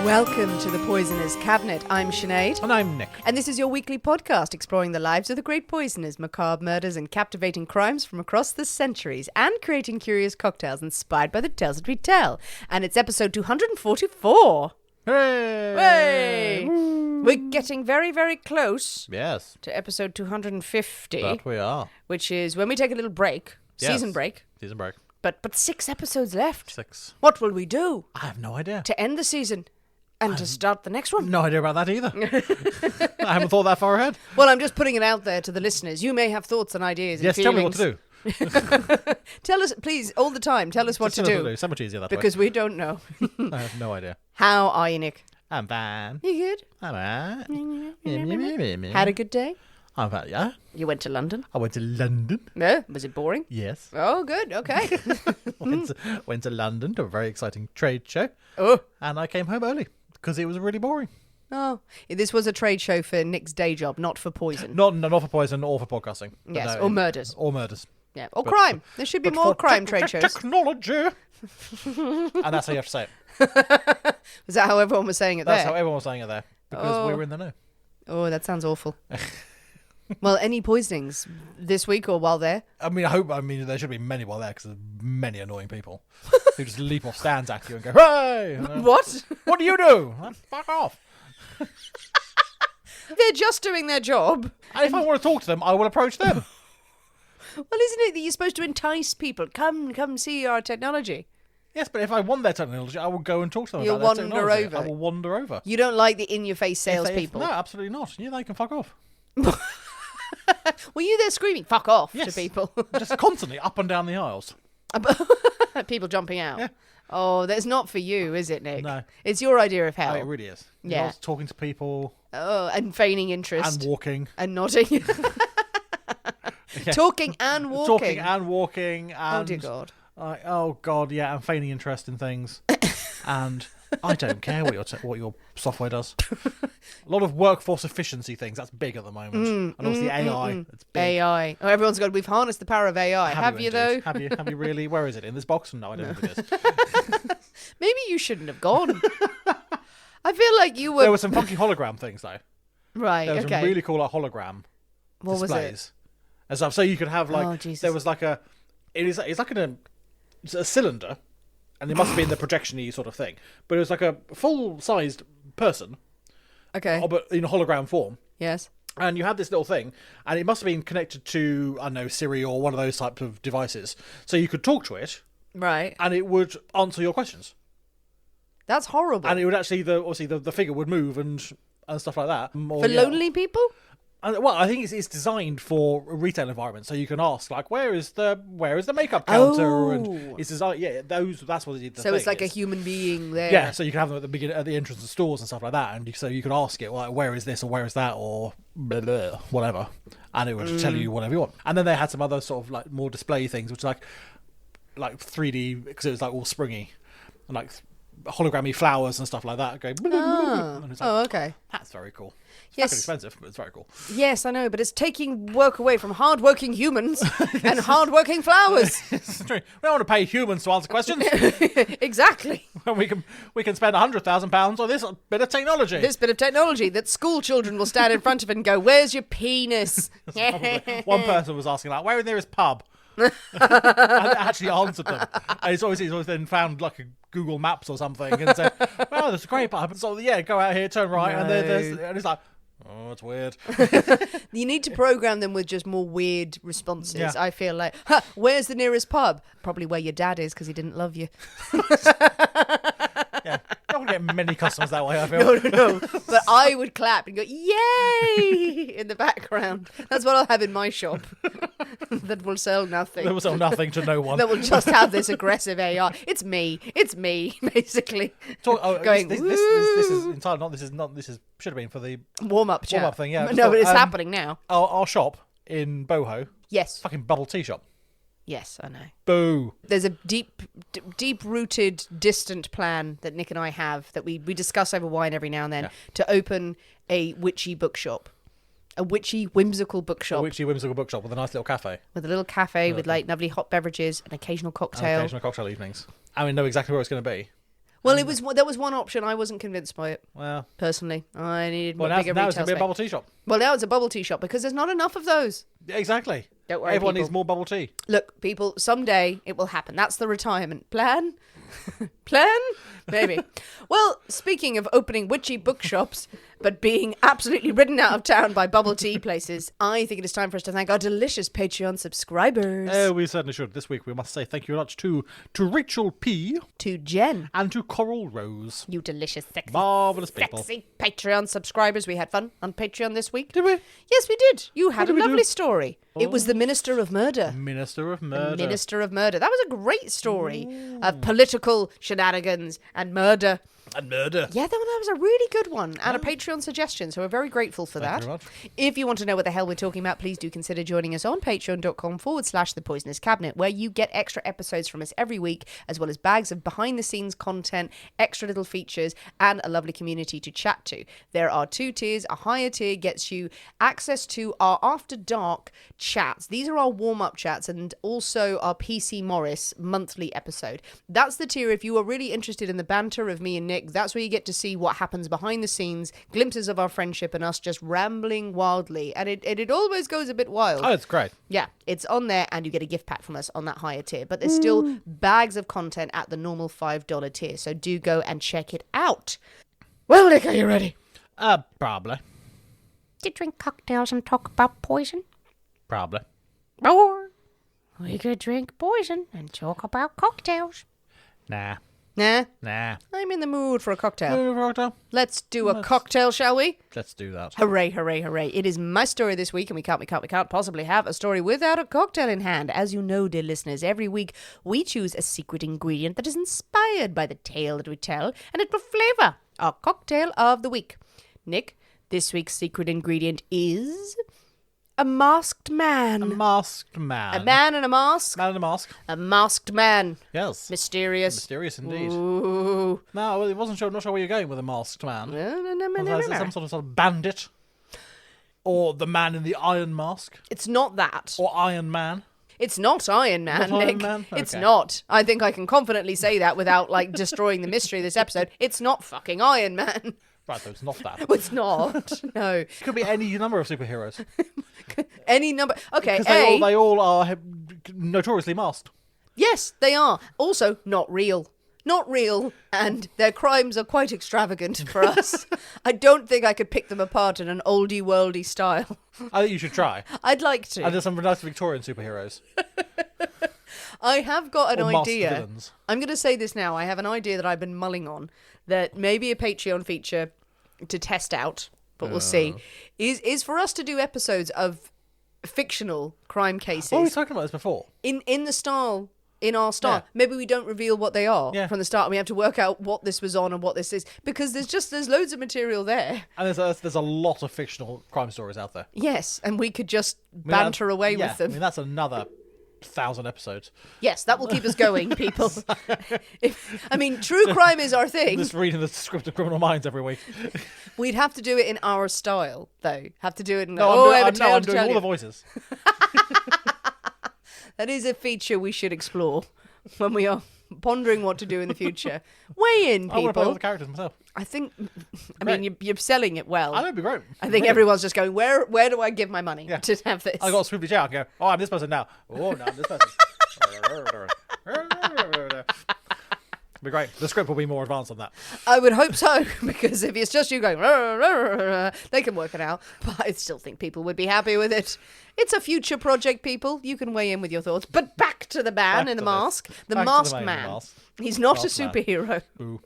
Welcome to the Poisoner's Cabinet. I'm Sinead. And I'm Nick. And this is your weekly podcast exploring the lives of the great poisoners, macabre murders and captivating crimes from across the centuries, and creating curious cocktails inspired by the tales that we tell. And it's episode 244. Hooray! Hooray! We're getting very, very close Yes, to episode 250, that we are. which is when we take a little break, Yes. season break. Season break. But 6 episodes left. 6. What will we do I have no idea. to end the season and to start the next one? No idea about that either. I haven't thought that far ahead. Well, I'm just putting it out there to the listeners. You may have thoughts and ideas and Yes, tell me what feelings. to do. Tell us, please, all the time. Tell us what to do. So much easier that Because we don't know. way. I have no idea. How are you, Nick? I'm fine. You good? I'm fine. Had a good day? I'm fine, yeah. You went to London? I went to London. No? Was it boring? Yes. Oh, good. Okay. went to London to a very exciting trade show. Oh. And I came home early because it was really boring. Oh. This was a trade show for Nick's day job, not for poison. Not for poison or for podcasting. But Yes, no, or murders. Or murders. Yeah. Or But crime. There should be But more for crime trade shows. Technology. And that's how you have to say it. Was that how everyone was saying it That's there? how everyone was saying it there. Because we were in the know. Oh, that sounds awful. Well, any poisonings this week or while there? I mean, there should be many while there because there's many annoying people who just leap off stands at you and go, "Hooray!" What? What do you do? Fuck off. They're just doing their job. And if I want to talk to them, I will approach them. Well, isn't it that you're supposed to entice people? Come see our technology. Yes, but if I want their technology, I will go and talk to them You'll about their wander technology. over. I will wander over. You don't like the in-your-face salespeople. No, absolutely not. Yeah, they can fuck off. Were you there screaming "fuck off" to Yes. people? Just constantly up and down the aisles. People jumping out. Yeah. Oh, that's not for you, is it, Nick? No. It's your idea of hell. Oh, it really is. Yeah. I was talking to people Oh, and feigning interest. and walking. And nodding. Yeah. Talking and walking. Talking and walking. And Oh, dear God. Oh God, yeah, and feigning interest in things, and I don't care what your software does. A lot of workforce efficiency things, that's big at the moment, and obviously AI, it's big. AI. Oh, everyone's gone, we've harnessed the power of AI. Have you, though? indeed? Have you really? Where is it? In this box? No, I don't think it is. Maybe you shouldn't have gone. I feel like you were... There were some funky hologram things though. Right, There was okay. some really cool hologram What was displays it? and stuff. So you could have like Oh, Jesus. there was like it's like a cylinder, and it must have been the projection-y sort of thing, but it was like a full-sized person, Okay. but in hologram form. Yes. And you had this little thing, and it must have been connected to, I don't know, Siri or one of those types of devices. So you could talk to it, Right. and it would answer your questions. That's horrible. And it would actually, obviously, the figure would move and stuff like that. For lonely people? Well, I think it's designed for a retail environment, so you can ask like, where is the makeup counter, and it's designed. Yeah, that's what the So thing it's like is. a human being there. Yeah, so you can have them at the beginning, at the entrance of stores and stuff like that, and so you could ask it like, where is this or where is that or blah, blah, whatever, and it would tell you whatever you want. And then they had some other sort of like more display things, which like 3D, because it was like all springy and like hologrammy flowers and stuff like that. Going, and it's like, Oh, okay. that's very cool. It's Yes. fucking expensive, but it's very cool. Yes, I know, but it's taking work away from hard-working humans and hard-working flowers. It's true. We don't want to pay humans to answer questions. Exactly. we can spend £100,000 on this bit of technology. This bit of technology that school children will stand in front of and go, "Where's your penis?" Probably. One person was asking like, where is the nearest pub? And it actually answered them. And he's always then found like a Google Maps or something and said, "Oh, there's a great pub." So yeah, go out here, turn right, and and it's like, oh, it's weird. You need to program them with just more weird responses. Yeah. I feel like, "Where's the nearest pub?" Probably where your dad is because he didn't love you. Yeah, don't get many customers that way. I feel. No. But I would clap and go, "Yay!" in the background. That's what I'll have in my shop. That will sell nothing. There was nothing to no one. That will just have this aggressive AI. It's me, basically. Going, this is entirely not. This is should have been for the warm-up chat. warm-up thing. Yeah, No, but it's happening now. Our shop in Boho, Yes. fucking bubble tea shop. Yes, I know. Boo. There's a deep-rooted, distant plan that Nick and I have that we discuss over wine every now and then to open a witchy bookshop. A witchy, whimsical bookshop. A witchy, whimsical bookshop with a nice little cafe. With a little cafe with like lovely hot beverages, an occasional cocktail. And occasional cocktail evenings. I mean, know exactly where it's going to be. Well, there was one option. I wasn't convinced by it. Well, Personally, I needed well more bigger now retail it's going to be a space. bubble tea shop. Well, now it's a bubble tea shop because there's not enough of those. Yeah, exactly. Don't worry, Everyone people. needs more bubble tea. Look, people, someday it will happen. That's the retirement plan. Plan? Maybe. Well, speaking of opening witchy bookshops, but being absolutely ridden out of town by bubble tea places, I think it is time for us to thank our delicious Patreon subscribers. Oh, we certainly should. This week we must say thank you very much to Rachel P. To Jen. and to Coral Rose. You delicious, sexy, Marvellous people. sexy Patreon subscribers. We had fun on Patreon this week. Did we? Yes, we did. You had a did we lovely do? story. It was the Minister of Murder. Minister of Murder. Minister of Murder. That was a great story of political shenanigans and murder. And murder. Yeah, that was a really good one and a Patreon suggestion, so we're very grateful for Thank that. you very much. If you want to know what the hell we're talking about, please do consider joining us on patreon.com/The Poisonous Cabinet, where you get extra episodes from us every week, as well as bags of behind-the-scenes content, extra little features, and a lovely community to chat to. There are 2 tiers. A higher tier gets you access to our After Dark chats. These are our warm-up chats and also our PC Morris monthly episode. That's the tier if you are really interested in the banter of me and Nick. That's where you get to see what happens behind the scenes, glimpses of our friendship and us just rambling wildly. And it always goes a bit wild. Oh, it's great. Yeah, it's on there and you get a gift pack from us on that higher tier. But there's still bags of content at the normal $5 tier. So do go and check it out. Well, Nick, are you ready? Probably. To drink cocktails and talk about poison? Probably. Or we could drink poison and talk about cocktails. Nah. Nah, Nah. I'm in the mood for a cocktail. Let's Let's do a cocktail, shall we? do that. Hooray, hooray, hooray. It is my story this week, and we can't possibly have a story without a cocktail in hand. As you know, dear listeners, every week we choose a secret ingredient that is inspired by the tale that we tell, and it will flavour our cocktail of the week. Nick, this week's secret ingredient is a masked man. A masked man. A man in a mask. Man in a mask. A masked man. Yes. Mysterious. Mysterious indeed. Ooh. No, well, it wasn't sure. Not sure where you're going with a masked man. No. Is it some sort of bandit, or the man in the iron mask, It's not that. or Iron Man? It's not Iron Man, Not Iron Nick. Man? It's Okay. not. I think I can confidently say that without, destroying the mystery of this episode. It's not fucking Iron Man. Right, so it's not that. It's not. No. It could be any number of superheroes. Any number. Okay, Because they all are notoriously masked. Yes, they are. Also, not real. Not real, and their crimes are quite extravagant for us. I don't think I could pick them apart in an oldie-worldy style. I think you should try. I'd like to. And there's some nice Victorian superheroes. I have got an Or masked idea. villains. I'm going to say this now. I have an idea that I've been mulling on, that maybe a Patreon feature to test out, but we'll see, is for us to do episodes of fictional crime cases Oh, we talked about this before. in our style. Yeah. Maybe we don't reveal what they are Yeah. from the start, and we have to work out what this was on and what this is, because there's loads of material there. And there's a lot of fictional crime stories out there. Yes, and we could just I mean, banter away with them. I mean, that's another 1,000 episodes. Yes, that will keep us going, people. True crime is our thing. Just reading the script of Criminal Minds every week. We'd have to do it in our style, though. Have to do it in No, I have a I'm tale to doing tell all you. the voices. That is a feature we should explore when we are pondering what to do in the future. Weigh in, I want to play all people. the characters myself. I think, Great. you're selling it well. I know, it'd be great. I think everyone's just going, where do I give my money Yeah. to have this? I got a swoopy chair. I can go, oh, I'm this person now. Oh, no, I'm this person. It'd be great. The script will be more advanced on that. I would hope so, because if it's just you going, they can work it out. But I still think people would be happy with it. It's a future project, people. You can weigh in with your thoughts. But back to the man Back in the to this. mask. The Back to the masked man in the man. mask. He's not a Masked man. superhero. Ooh.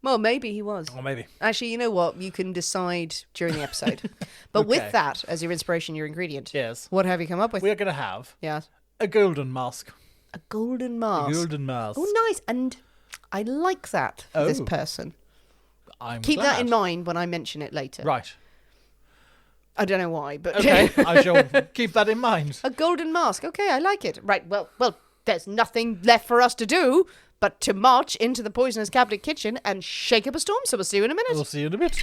Well, maybe he was. Or maybe. Actually, you know what? You can decide during the episode. But with Okay. that as your inspiration, your ingredient, Yes. what have you come up with? We are going to have Yeah. a golden mask. A golden mask. A golden mask. Oh, nice. And I like that for this Oh. person. I'm Keep that glad. in mind when I mention it later. Right. I don't know why, but Okay. I shall keep that in mind. a golden mask. Okay, I like it. Right. Well, there's nothing left for us to do but to march into the Poisonous Cabinet kitchen and shake up a storm. So we'll see you in a minute. We'll see you in a bit.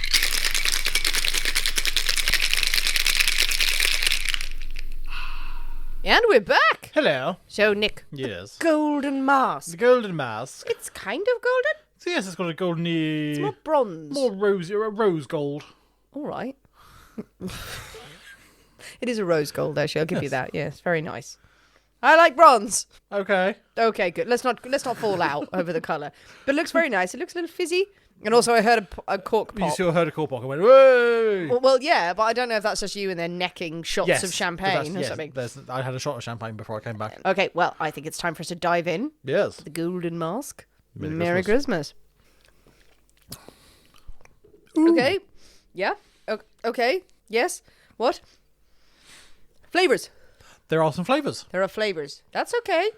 And we're back. Hello. So, Nick, Yes. golden mask. The golden mask. It's kind of golden. Yes, it's got a goldeny... It's more bronze. More rose gold. All right. It is a rose gold, actually. I'll give you that. Yes, very nice. I like bronze. Okay. Okay, good. Let's not fall out over the colour. But it looks very nice. It looks a little fizzy. And also, I heard a cork pop. You still heard a cork pop. I went, whoa! Well, yeah, but I don't know if that's just you and they're necking shots of champagne or something. I had a shot of champagne before I came back. Okay, well, I think it's time for us to dive in. Yes. The Golden Mask. Merry Christmas. Okay. Yeah. Okay. Yes. What? Flavours. There are some flavours. There are flavours. That's okay.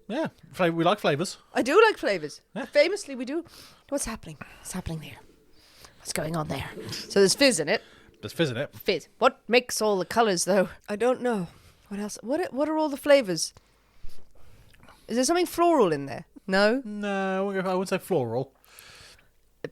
Yeah. We like flavours. I do like flavours. Yeah. Famously, we do. What's happening? What's happening there? What's going on there? So there's fizz in it. There's fizz in it. Fizz. What makes all the colours, though? I don't know. What else? What are all the flavours? Is there something floral in there? No? No, I wouldn't say floral.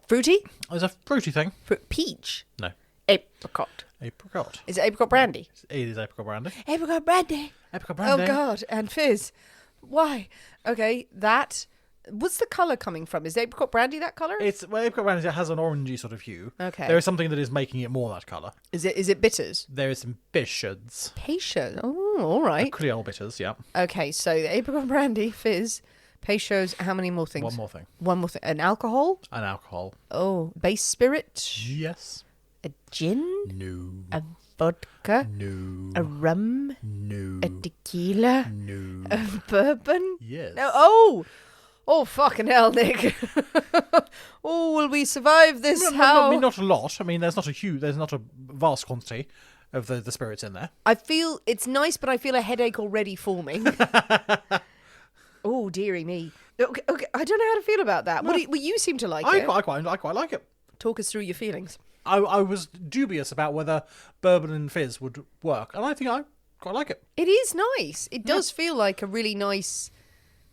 Fruity? There's a fruity thing. Peach? No. Apricot. Apricot. Is it apricot brandy? It is apricot brandy. Apricot brandy. Apricot brandy. Oh, God. And fizz. Why? Okay, that... What's the colour coming from? Is the apricot brandy that colour? Apricot brandy has an orangey sort of hue. Okay. There is something that is making it more that colour. Is it bitters? There is some bitters. Patience. Oh, all right. Creole bitters, yeah. Okay, so the apricot brandy, fizz, patience, how many more things? One more thing. One more thing. An alcohol? An alcohol. Oh, base spirit? Yes. A gin? No. A vodka? No. A rum? No. A tequila? No. A bourbon? Yes. No. Oh! Oh, fucking hell, Nick. Oh, will we survive this? How? I mean, not a lot. I mean, there's not a vast quantity of the spirits in there. I feel it's nice, but I feel a headache already forming. Oh, dearie me. Okay, I don't know how to feel about that. No. Well, you seem to like I it. quite like it. Talk us through your feelings. I was dubious about whether bourbon and fizz would work, and I think I quite like it. It is nice. It does feel like a really nice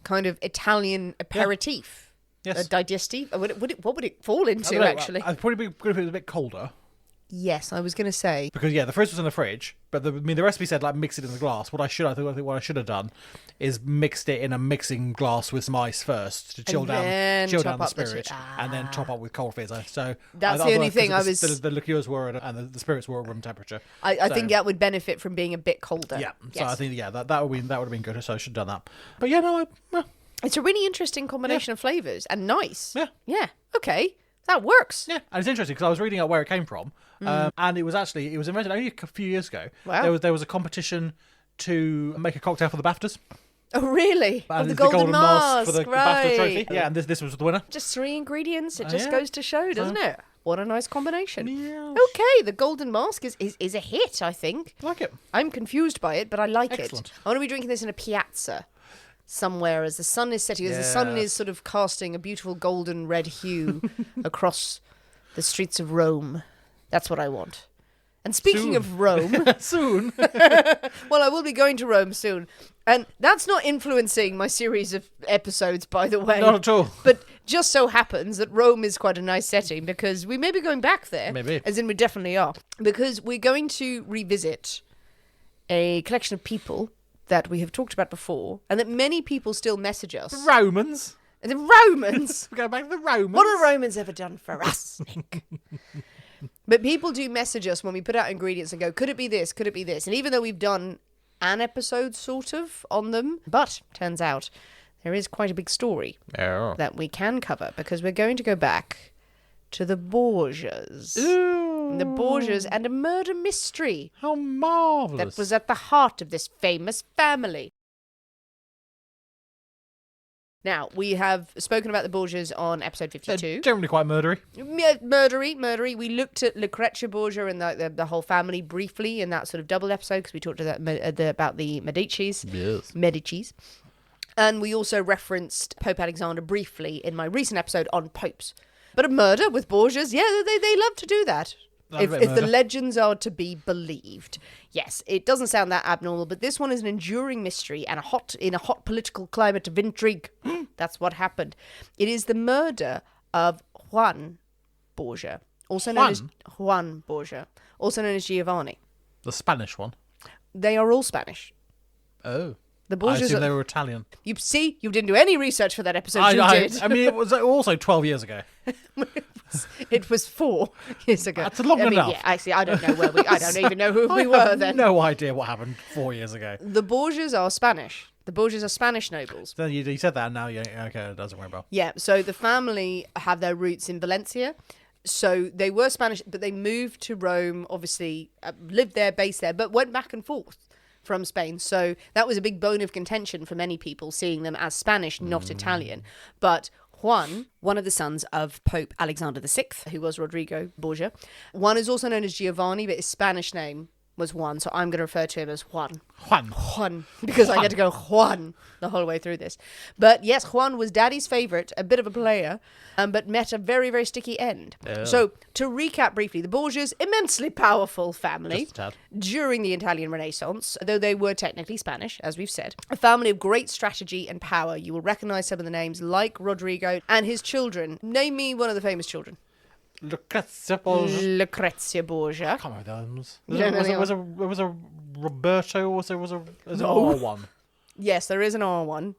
kind of Italian aperitif. Yes. A digestive. What would it fall into, actually? I'd probably be going to be a bit colder. Yes, I was going to say. Because, the fizz was in the fridge, but the recipe said, mix it in the glass. I think what I should have done is mixed it in a mixing glass with some ice first to chill down the spirit, and then top up with cold fizz. So that's the only thing the liqueurs were and the spirits were at room temperature. I think that would benefit from being a bit colder. Yeah, so I think that would have been good. So I should have done that. But it's a really interesting combination of flavours and nice. Yeah. Okay. That works. Yeah, and it's interesting because I was reading out where it came from, and it was invented only a few years ago. Wow. There was a competition to make a cocktail for the BAFTAs. Oh, really? And the it's Golden Mask for the right. BAFTA trophy. Yeah, and this was the winner. Just 3 ingredients. It just goes to show, doesn't it? What a nice combination. Yes. Okay, the Golden Mask is a hit, I think. I like it. I'm confused by it, but I like Excellent. it. I want to be drinking this in a piazza somewhere as the sun is setting, as the sun is sort of casting a beautiful golden red hue across the streets of Rome. That's what I want. And speaking of Rome... soon. Well, I will be going to Rome soon. And that's not influencing my series of episodes, by the way. Not at all. But just so happens that Rome is quite a nice setting because we may be going back there. Maybe. As in we definitely are. Because we're going to revisit a collection of people that we have talked about before and that many people still message us. The Romans. The Romans? We're going back to the Romans. What have the Romans ever done for us, Nick? But people do message us when we put out ingredients and go, could it be this? Could it be this? And even though we've done an episode sort of on them, but turns out there is quite a big story that we can cover because we're going to go back to the Borgias. Ooh. The Borgias and a murder mystery. How marvellous. That was at the heart of this famous family. Now, we have spoken about the Borgias on episode 52. They're generally quite murdery. Murdery. We looked at Lucrezia Borgia and the whole family briefly in that sort of double episode because we talked about the Medicis. Yes. Medicis. And we also referenced Pope Alexander briefly in my recent episode on popes. But a murder with Borgias, they love to do that. If the legends are to be believed. Yes, it doesn't sound that abnormal, but this one is an enduring mystery and in a hot political climate of intrigue. That's what happened. It is the murder of Juan Borgia, also known as Juan Borgia, also known as Giovanni. The Spanish one. They are all Spanish. Oh. The I Borgias. assume they were Italian. You see, you didn't do any research for that episode. You did. I mean, it was also 12 years ago. It was 4 years ago. That's long enough. Yeah, actually, I don't know where we. I don't even know who we I were have then. no idea what happened 4 years ago. The Borgias are Spanish. The Borgias are Spanish nobles. Then you said that, and now you okay? It doesn't ring a bell. Yeah. So the family have their roots in Valencia. So they were Spanish, but they moved to Rome. Obviously, lived there, based there, but went back and forth from Spain. So that was a big bone of contention for many people, seeing them as Spanish, not Italian. But Juan, one of the sons of Pope Alexander VI, who was Rodrigo Borgia. Juan is also known as Giovanni, but his Spanish name was Juan, so I'm going to refer to him as Juan. Juan, because I get to go Juan the whole way through this. But yes, Juan was Daddy's favourite, a bit of a player, but met a very, very sticky end. Oh. So to recap briefly, the Borgias, immensely powerful family Just a tad. during the Italian Renaissance, though they were technically Spanish, as we've said. A family of great strategy and power. You will recognise some of the names, like Rodrigo and his children. Name me one of the famous children. Lucrezia Borgia. Lucrezia Borgia. I can't remember those. You don't know the Was a Roberto? Was an No. R1? Yes, there is an R1,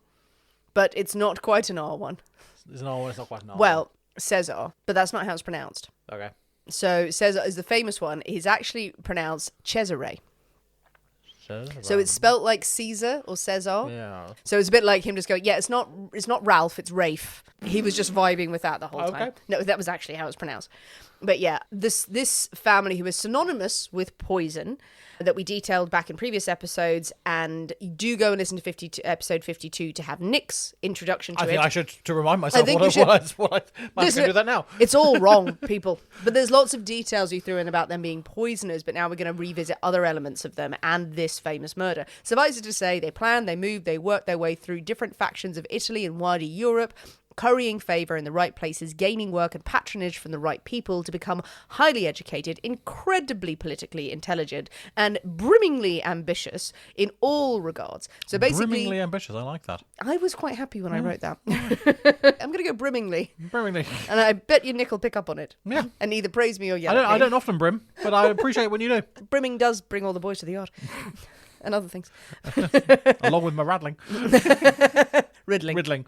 but it's not quite an R1. There's an R1. It's not quite an R1. Well, Caesar, but that's not how it's pronounced. Okay. So Caesar is the famous one. He's actually pronounced Cesare. So it's spelt like Caesar or Cesar. Yeah. So it's a bit like him just going, yeah, it's not Ralph, it's Rafe. He was just vibing with that the whole time. No, that was actually how it's pronounced. But yeah, this family who is synonymous with poison that we detailed back in previous episodes, and you do go and listen to episode 52 to have Nick's introduction to I it. think I should to remind myself think what you I should. might have to do that now. It's all wrong, people. But there's lots of details you threw in about them being poisoners, but now we're going to revisit other elements of them and this famous murder. Suffice it to say, they planned, they moved, they worked their way through different factions of Italy and wider Europe, currying favour in the right places, gaining work and patronage from the right people to become highly educated, incredibly politically intelligent, and brimmingly ambitious in all regards. So basically, Brimmingly ambitious. I like that. I was quite happy when I wrote that. I'm going to go brimmingly. Brimmingly. And I bet you Nick will pick up on it. Yeah. And either praise me or yell at me. I don't often brim, but I appreciate when you do. Brimming does bring all the boys to the yard. And other things. Along with my rattling. Riddling. Riddling.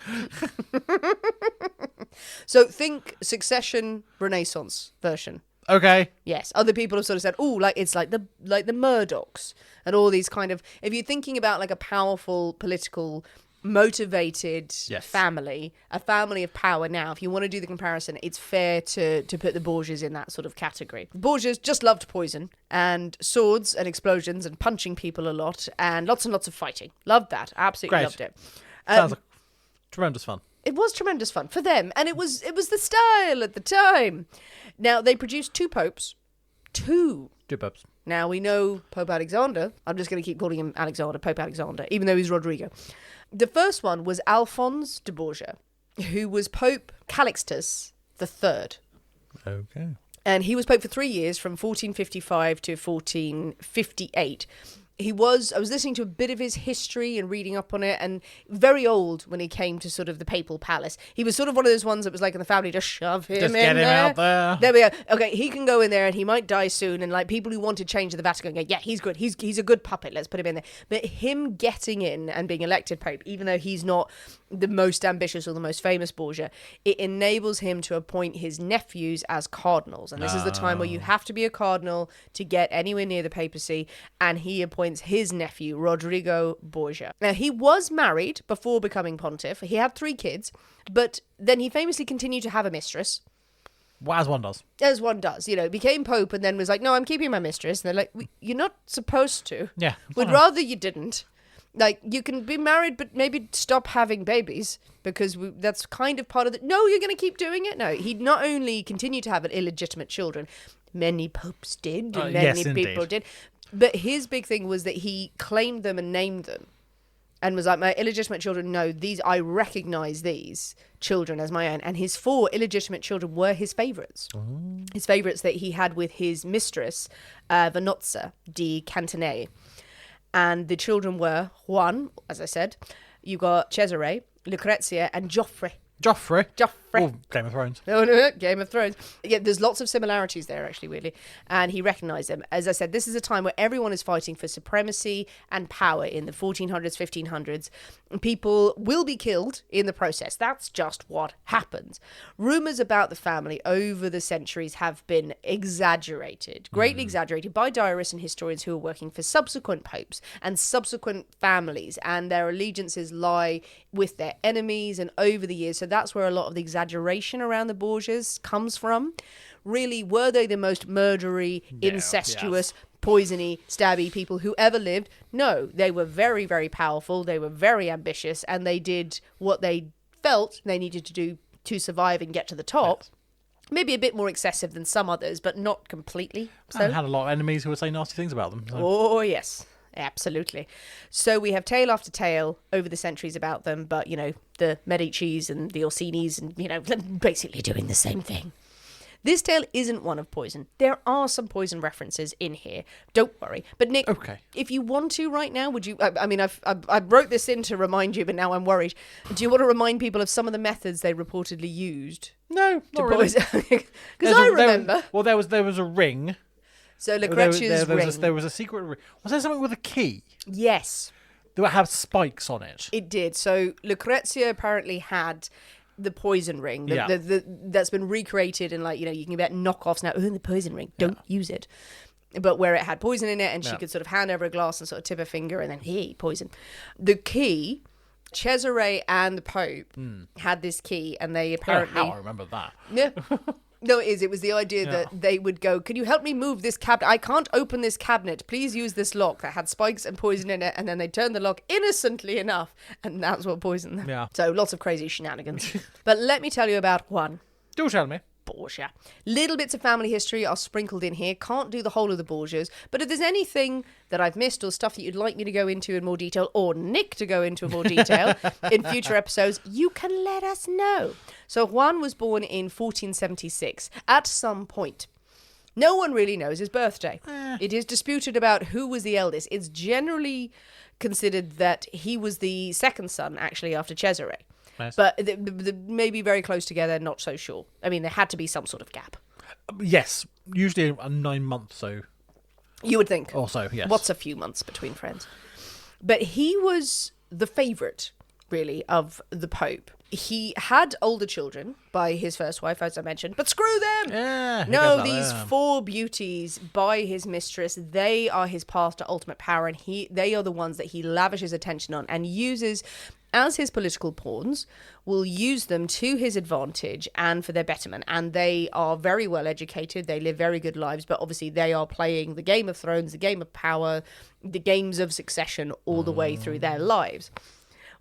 So think Succession Renaissance version. Okay. Yes. Other people have sort of said, oh, it's like the Murdochs and all these kind of, if you're thinking about like a powerful political motivated family, a family of power now, if you want to do the comparison, it's fair to put the Borgias in that sort of category. Borgias just loved poison and swords and explosions and punching people a lot and lots of fighting. Loved that. Absolutely loved it. Sounds like tremendous fun. It was tremendous fun for them, and it was the style at the time. Now, they produced 2 popes. 2. 2 popes. Now, we know Pope Alexander. I'm just going to keep calling him Alexander, Pope Alexander, even though he's Rodrigo. The first one was Alphonse de Borgia, who was Pope Calixtus III. Okay. And he was Pope for 3 years, from 1455 to 1458. I was listening to a bit of his history and reading up on it, and very old when he came to sort of the papal palace. He was sort of one of those ones that was like in the family, just shove him Just in get him there. out there. There we go. Okay, he can go in there and he might die soon, and like people who wanted change of the Vatican go, yeah, he's good. He's a good puppet. Let's put him in there. But him getting in and being elected Pope, even though he's not the most ambitious or the most famous Borgia, it enables him to appoint his nephews as cardinals. And this is the time where you have to be a cardinal to get anywhere near the papacy, and he appoints his nephew, Rodrigo Borgia. Now, he was married before becoming pontiff. He had 3 kids, but then he famously continued to have a mistress. Well, as one does. As one does, became pope and then was like, no, I'm keeping my mistress. And they're like, you're not supposed to. Yeah. We'd rather you didn't. Like, you can be married, but maybe stop having babies, because that's kind of part of the... No, you're going to keep doing it? No, he not only continued to have illegitimate children, many popes did, and many people did, but his big thing was that he claimed them and named them, and was like, my illegitimate children, no, I recognise these children as my own. And his 4 illegitimate children were his favourites. Oh. His favourites that he had with his mistress, Vanozza di Cantanei. And the children were Juan, as I said. You got Cesare, Lucrezia, and Joffrey. Joffrey. Oh, Game of Thrones. Oh, no, Game of Thrones. Yeah, there's lots of similarities there, actually, weirdly. And he recognised them. As I said, this is a time where everyone is fighting for supremacy and power in the 1400s, 1500s. People will be killed in the process. That's just what happens. Rumours about the family over the centuries have been exaggerated, greatly exaggerated by diarists and historians who are working for subsequent popes and subsequent families, and their allegiances lie with their enemies and over the years. So that's where a lot of the exaggeration around the Borgias comes from. Really, were they the most murdery, incestuous, poisony, stabby people who ever lived? No, they were very, very powerful. They were very ambitious, and they did what they felt they needed to do to survive and get to the top. Yes. Maybe a bit more excessive than some others, but not completely. So. And had a lot of enemies who would say nasty things about them. So. Oh, yes. Absolutely. So we have tale after tale over the centuries about them, but, you know, the Medicis and the Orsinis and, you know, basically doing the same thing. This tale isn't one of poison. There are some poison references in here. Don't worry. But Nick, if you want to right now, would you... I wrote this in to remind you, but now I'm worried. Do you want to remind people of some of the methods they reportedly used? No, not really. Because I remember... There was a ring... So Lucrezia's ring. There was a secret ring. Was there something with a key? Yes. That would have spikes on it. It did. So Lucrezia apparently had the poison ring that's been recreated, and, like, you know, you can get knockoffs now. Oh, the poison ring. Don't use it. But where it had poison in it, and she could sort of hand over a glass and sort of tip her finger, and then, hey, poison. The key... Cesare and the Pope had this key, and they apparently... Oh, how I remember that. Yeah. No, it is. It was the idea that they would go, can you help me move this cabinet? I can't open this cabinet. Please use this lock that had spikes and poison in it. And then they turned the lock innocently enough, and that's what poisoned them. Yeah. So lots of crazy shenanigans. But let me tell you about Juan. Do tell me. Borgia. Little bits of family history are sprinkled in here. Can't do the whole of the Borgias. But if there's anything that I've missed or stuff that you'd like me to go into in more detail, or Nick to go into in more detail in future episodes, you can let us know. So Juan was born in 1476 at some point. No one really knows his birthday. It is disputed about who was the eldest. It's generally considered that he was the second son, actually, after Cesare. Nice. But they may be very close together, not so sure. I mean, there had to be some sort of gap. Yes, usually a 9 months, so... You would think. Also, yes. What's a few months between friends? But he was the favourite, really, of the Pope. He had older children by his first wife, as I mentioned, but screw them! Yeah, no, these 4 beauties by his mistress, they are his path to ultimate power, and they are the ones that he lavishes attention on and uses as his political pawns, will use them to his advantage and for their betterment. And they are very well educated, they live very good lives, but obviously they are playing the Game of Thrones, the game of power, the games of succession all the way through their lives.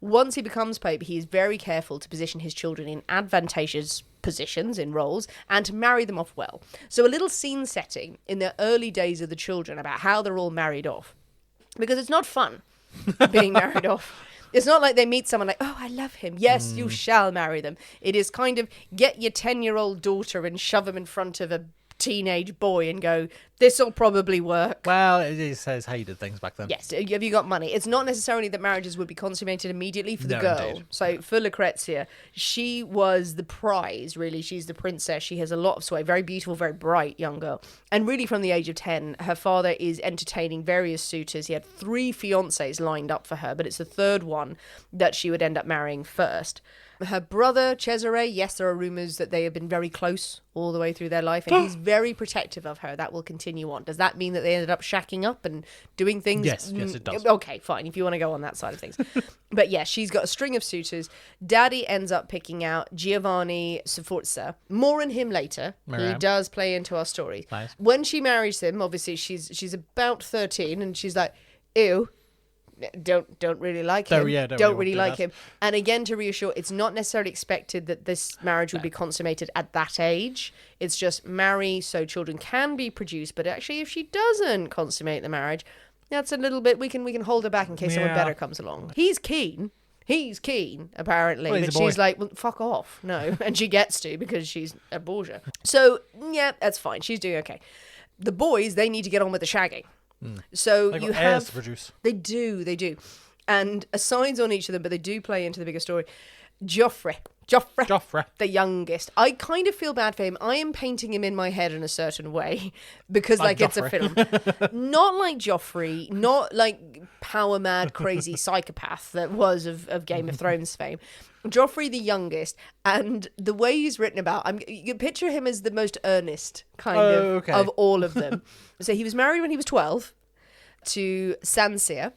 Once he becomes Pope, he is very careful to position his children in advantageous positions, in roles, and to marry them off well. So a little scene setting in the early days of the children about how they're all married off. Because it's not fun being married off. It's not like they meet someone like, oh, I love him. Yes, you shall marry them. It is kind of get your 10-year-old daughter and shove him in front of a teenage boy and go, this'll probably work. Well, it says hated things back then. Yes, have you got money? It's not necessarily that marriages would be consummated immediately for the girl. Indeed. So for Lucrezia, she was the prize, really. She's the princess. She has a lot of sway. Very beautiful, very bright young girl. And really from the age of 10, her father is entertaining various suitors. He had 3 fiancés lined up for her, but it's the 3rd one that she would end up marrying first. Her brother, Cesare, yes, there are rumours that they have been very close all the way through their life, and he's very protective of her. That will continue on. Does that mean that they ended up shacking up and doing things? Yes, it does. Okay, fine, if you want to go on that side of things. But yeah, she's got a string of suitors. Daddy ends up picking out Giovanni Sforza. More on him later. He does play into our story. Nice. When she marries him, obviously she's about 13, and she's like, ew. Don't really like him. Don't really like him. And again, to reassure, it's not necessarily expected that this marriage would be consummated at that age. It's just marry so children can be produced. But actually, if she doesn't consummate the marriage, that's a little bit, we can hold her back in case someone better comes along. He's keen, apparently. Well, but she's like, well, fuck off. No. And she gets to because she's a Borgia. So, yeah, that's fine. She's doing okay. The boys, they need to get on with the shagging. So They've you got have heirs to produce. They do, and asides on each of them, but they do play into the bigger story. Joffrey, Joffrey, the youngest. I kind of feel bad for him. I am painting him in my head in a certain way because, like it's a film. Not like Joffrey, not like power mad, crazy psychopath that was of Game of Thrones fame. Joffrey the youngest, and the way he's written about, you picture him as the most earnest kind of all of them. So he was married when he was 12 to Sancerre.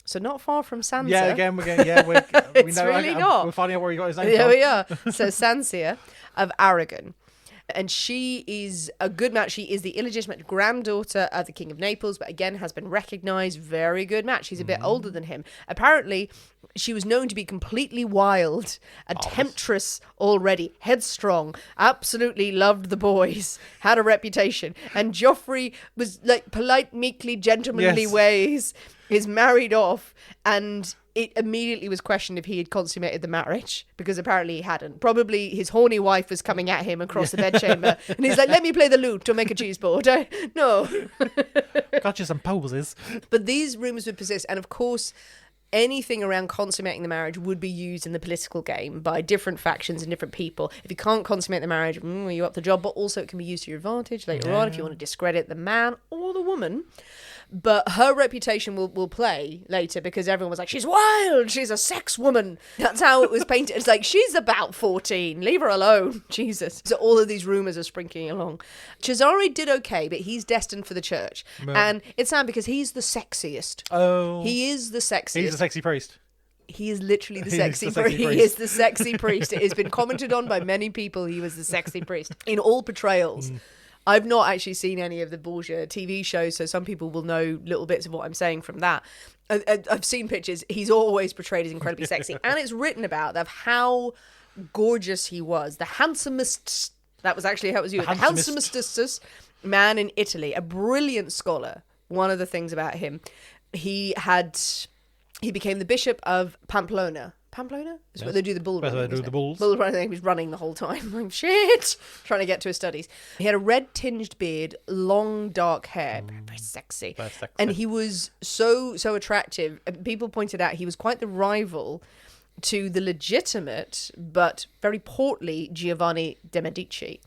So not far from Sansa. Yeah, again, we it's know, really not. We're finding out where he got his name There from. we are. So Sancerre of Aragon. And she is a good match. She is the illegitimate granddaughter of the King of Naples, but again has been recognised. Very good match. She's a bit older than him. Apparently, she was known to be completely wild, a temptress already, headstrong, absolutely loved the boys, had a reputation. And Joffrey was like polite, meekly, gentlemanly ways, is married off, and it immediately was questioned if he had consummated the marriage, because apparently he hadn't. Probably his horny wife was coming at him across the bedchamber, and he's like, let me play the lute or make a cheese board. No. Got you some poses. But these rumours would persist, and of course, anything around consummating the marriage would be used in the political game by different factions and different people. If you can't consummate the marriage, you up the job, but also it can be used to your advantage later on if you want to discredit the man or the woman. But her reputation will play later because everyone was like, she's wild, she's a sex woman. That's how it was painted. It's like, she's about 14, leave her alone. Jesus. So all of these rumours are sprinkling along. Cesare did okay, but he's destined for the church. And it's sad because he's the sexiest. Oh. He is the sexiest. He's the sexy priest. He is literally the sexy priest. He is the sexy priest. It has been commented on by many people. He was the sexy priest in all portrayals. I've not actually seen any of the Borgia TV shows, so some people will know little bits of what I'm saying from that. I've seen pictures. He's always portrayed as incredibly sexy. And it's written about of how gorgeous he was. The handsomest, that was actually how it was used. The handsomest man in Italy. A brilliant scholar. One of the things about him, he became the bishop of Pamplona. Pamplona? Is where they do the bull running. Where they do the bulls. Bull running. He was running the whole time. Like, shit! Trying to get to his studies. He had a red-tinged beard, long, dark hair. Very sexy. Very sexy. And he was so attractive. People pointed out he was quite the rival to the legitimate, but very portly, Giovanni de' Medici.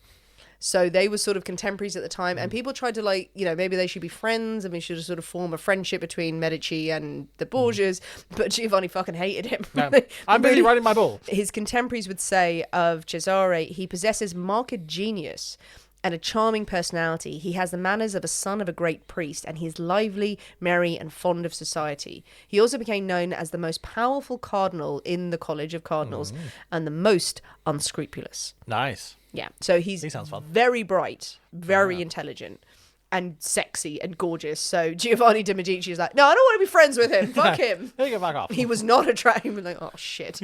So they were sort of contemporaries at the time, and people tried to, like, maybe they should be friends and we should sort of form a friendship between Medici and the Borgias, but Giovanni fucking hated him. No. I'm busy writing my bull. His contemporaries would say of Cesare, he possesses marked genius and a charming personality. He has the manners of a son of a great priest, and he is lively, merry, and fond of society. He also became known as the most powerful cardinal in the College of Cardinals and the most unscrupulous. Nice. Yeah, so He sounds fun. very bright, very intelligent, and sexy and gorgeous. So Giovanni de' Medici is like, no, I don't want to be friends with him. Fuck him. He can back off. He was not attractive. He was like, oh, shit.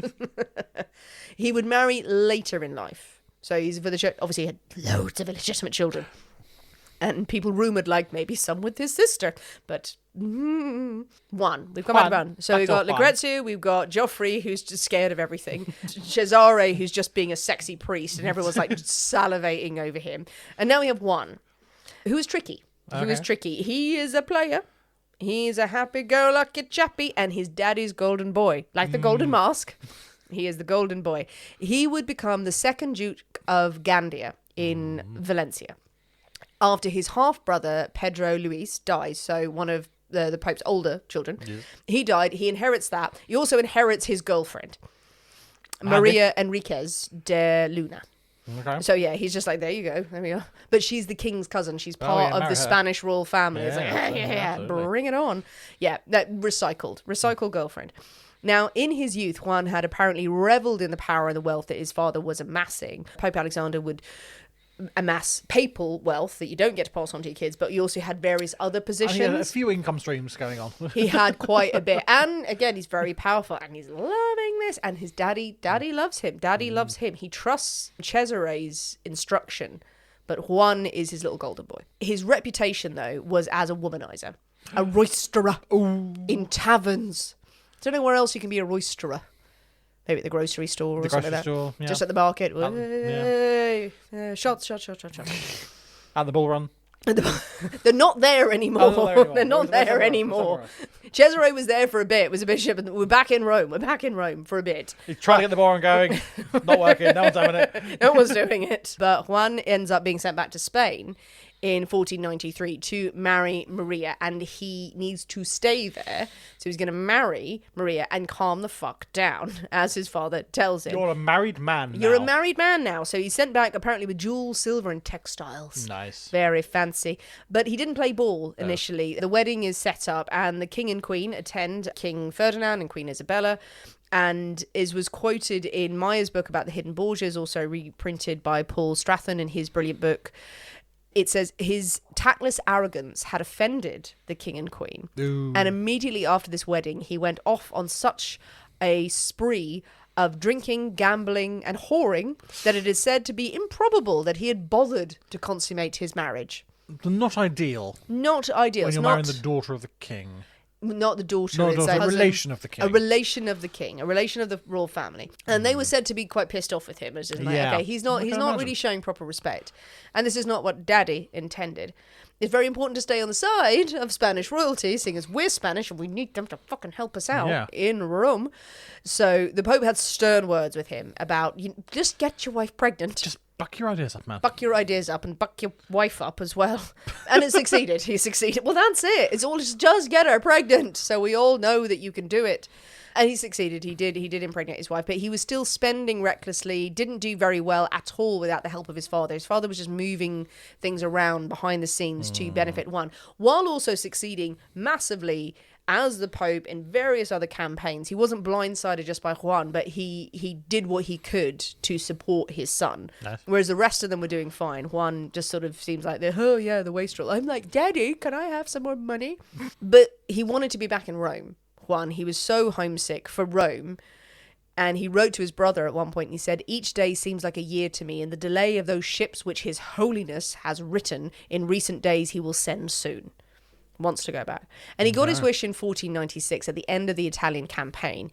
He would marry later in life. So he's for the church. Obviously, he had loads of illegitimate children. And people rumoured, like, maybe some with his sister. But one. We've come back to one. So we've got Lucrezia, we've got Joffrey, who's just scared of everything. Cesare, who's just being a sexy priest, and everyone's, like, salivating over him. And now we have Juan, who is tricky. Who is tricky. He is a player. He's a happy-go-lucky chappy, and his daddy's golden boy. Like the golden mask. He is the golden boy. He would become the second Duke of Gandia in Valencia. After his half-brother, Pedro Luis, dies, so one of the Pope's older children, he died, he inherits that. He also inherits his girlfriend, Maria Enriquez de Luna. Okay. So yeah, he's just like, there you go, there we go. But she's the king's cousin. She's part of the Spanish royal family. It's like, bring it on. Yeah, that recycled girlfriend. Now, in his youth, Juan had apparently revelled in the power and the wealth that his father was amassing. Pope Alexander would amass papal wealth that you don't get to pass on to your kids, but you also had various other positions. And he had a few income streams going on. He had quite a bit. And again, he's very powerful and he's loving this. And his daddy loves him. Daddy loves him. He trusts Cesare's instruction, but Juan is his little golden boy. His reputation, though, was as a womanizer, a roisterer in taverns. Don't know where else you can be a roisterer. Maybe at the grocery store or something like that. Just at the market. Shots. At the bull run. They're not there anymore. They're not there anymore. Cesare was there for a bit, was a bishop, and we're back in Rome. We're back in Rome for a bit. He's trying to get the bar going. Not working. No one's having it. No one's doing it. But Juan ends up being sent back to Spain in 1493 to marry Maria, and he needs to stay there. So he's going to marry Maria and calm the fuck down, as his father tells him. You're a married man now. You're a married man now. So he's sent back apparently with jewels, silver, and textiles. Nice. Very fancy. But he didn't play ball initially. The wedding is set up, and the king and queen attend, King Ferdinand and Queen Isabella. And was quoted in Meyer's book about the hidden Borgias, also reprinted by Paul Strathern in his brilliant book. It says his tactless arrogance had offended the king and queen. Ooh. And immediately after this wedding, he went off on such a spree of drinking, gambling, and whoring that it is said to be improbable that he had bothered to consummate his marriage. Not ideal. Not ideal. When you're marrying the daughter of the king. Not the daughter. No, it's a relation of the king. A relation of the king. A relation of the royal family. And they were said to be quite pissed off with him. As in, like, okay, he's not really showing proper respect. And this is not what Daddy intended. It's very important to stay on the side of Spanish royalty, seeing as we're Spanish and we need them to fucking help us out in Rome. So the Pope had stern words with him about, just get your wife pregnant. Just buck your ideas up, man. Buck your ideas up and buck your wife up as well. And it succeeded. He succeeded. Well, that's it. It's all just get her pregnant. So we all know that you can do it. And he succeeded. He did impregnate his wife, but he was still spending recklessly, didn't do very well at all without the help of his father. His father was just moving things around behind the scenes to benefit Juan, while also succeeding massively as the Pope in various other campaigns. He wasn't blindsided just by Juan, but he did what he could to support his son. Nice. Whereas the rest of them were doing fine. Juan just sort of seems like the wastrel. I'm like, Daddy, can I have some more money? But he wanted to be back in Rome. Juan, he was so homesick for Rome, and he wrote to his brother at one point, and he said, each day seems like a year to me, and the delay of those ships which His Holiness has written in recent days he will send soon. Wants to go back. And he got his wish in 1496 at the end of the Italian campaign,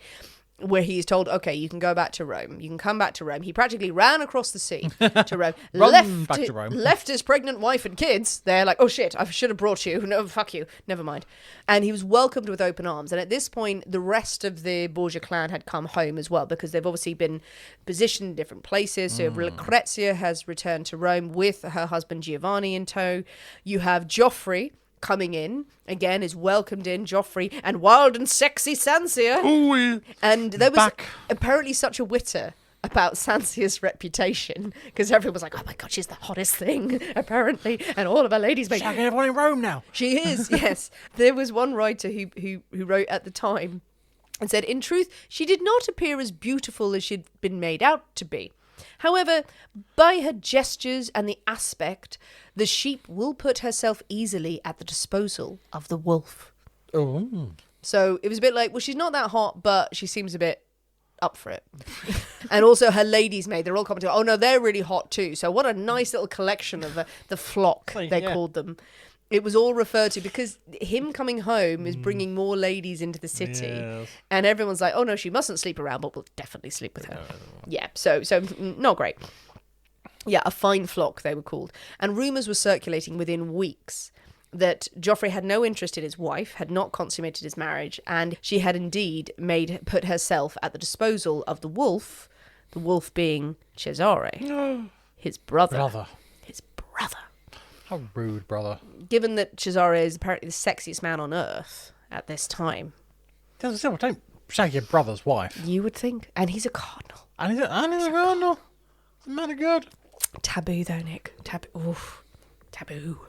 where he's told, okay, you can go back to Rome. You can come back to Rome. He practically ran across the sea to Rome. Left his pregnant wife and kids. They're like, oh shit, I should have brought you. No, fuck you. Never mind. And he was welcomed with open arms. And at this point, the rest of the Borgia clan had come home as well, because they've obviously been positioned in different places. So Lucrezia has returned to Rome with her husband Giovanni in tow. You have Joffrey coming in, again, is welcomed in, Joffrey, and wild and sexy Sancerre. Ooh, and there was apparently such a witter about Sancerre's reputation, because everyone was like, oh my God, she's the hottest thing, apparently, and all of her ladies make... She's like everyone in Rome now. She is, yes. There was one writer who wrote at the time and said, in truth, she did not appear as beautiful as she'd been made out to be. However, by her gestures and the aspect, the sheep will put herself easily at the disposal of the wolf. Oh. So it was a bit like, well, she's not that hot, but she seems a bit up for it. And also her ladies' maid, they're all commenting, oh no, they're really hot too. So what a nice little collection of the flock, they called them. It was all referred to because him coming home is bringing more ladies into the city. Yes. And everyone's like, oh no, she mustn't sleep around, but we'll definitely sleep with her. Yeah, so not great. Yeah, a fine flock, they were called. And rumours were circulating within weeks that Joffrey had no interest in his wife, had not consummated his marriage, and she had indeed put herself at the disposal of the wolf being Cesare, his brother. His brother. How rude, brother. Given that Cesare is apparently the sexiest man on earth at this time. Don't shag your brother's wife. You would think. And he's a cardinal. And he's a cardinal. It's a man of God. Taboo, though, Nick. Taboo.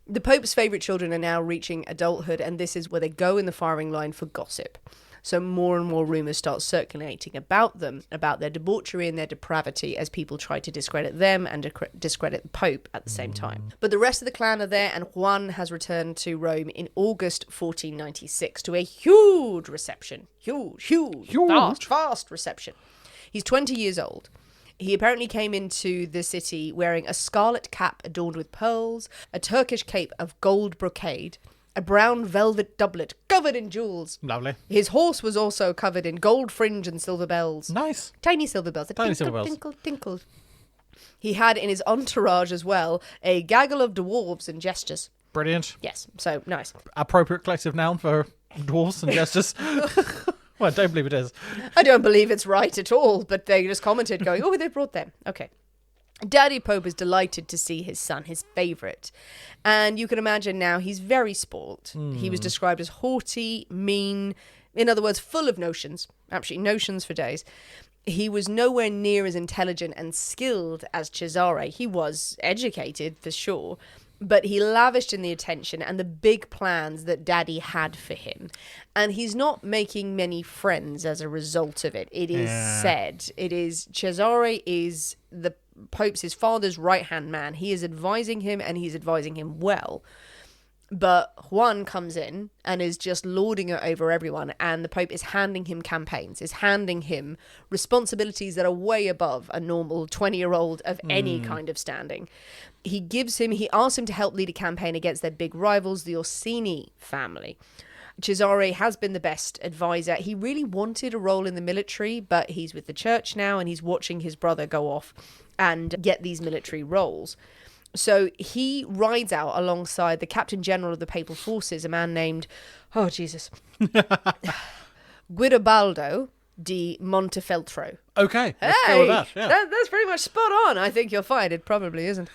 The Pope's favourite children are now reaching adulthood, and this is where they go in the firing line for gossip. So more and more rumours start circulating about them, about their debauchery and their depravity, as people try to discredit them and discredit the Pope at the same time. But the rest of the clan are there, and Juan has returned to Rome in August 1496 to a huge reception. Huge. Fast reception. He's 20 years old. He apparently came into the city wearing a scarlet cap adorned with pearls, a Turkish cape of gold brocade, a brown velvet doublet covered in jewels. Lovely. His horse was also covered in gold fringe and silver bells. Nice. Tiny silver bells. Tiny silver bells. Tinkle, tinkle. He had in his entourage as well a gaggle of dwarves and jesters. Brilliant. Yes, so nice. Appropriate collective noun for dwarfs and jesters. Well, I don't believe it is. I don't believe it's right at all, but they just commented going, oh, they brought them. Okay. Daddy Pope is delighted to see his son, his favourite. And you can imagine now he's very spoilt. He was described as haughty, mean, in other words, full of notions. Absolutely notions for days. He was nowhere near as intelligent and skilled as Cesare. He was educated, for sure. But he lavished in the attention and the big plans that Daddy had for him. And he's not making many friends as a result of it. It is said. It is Cesare is the Pope's, his father's right-hand man. He is advising him, and he's advising him well. But Juan comes in and is just lording it over everyone, and the Pope is handing him campaigns, is handing him responsibilities that are way above a normal 20-year-old of any kind of standing. He asks him to help lead a campaign against their big rivals, the Orsini family. Cesare has been the best advisor. He really wanted a role in the military, but he's with the church now, and he's watching his brother go off and get these military roles. So he rides out alongside the Captain General of the Papal Forces, a man named, Guidobaldo di Montefeltro. Okay, let's go with that. Yeah. That's pretty much spot on. I think you'll find it probably isn't.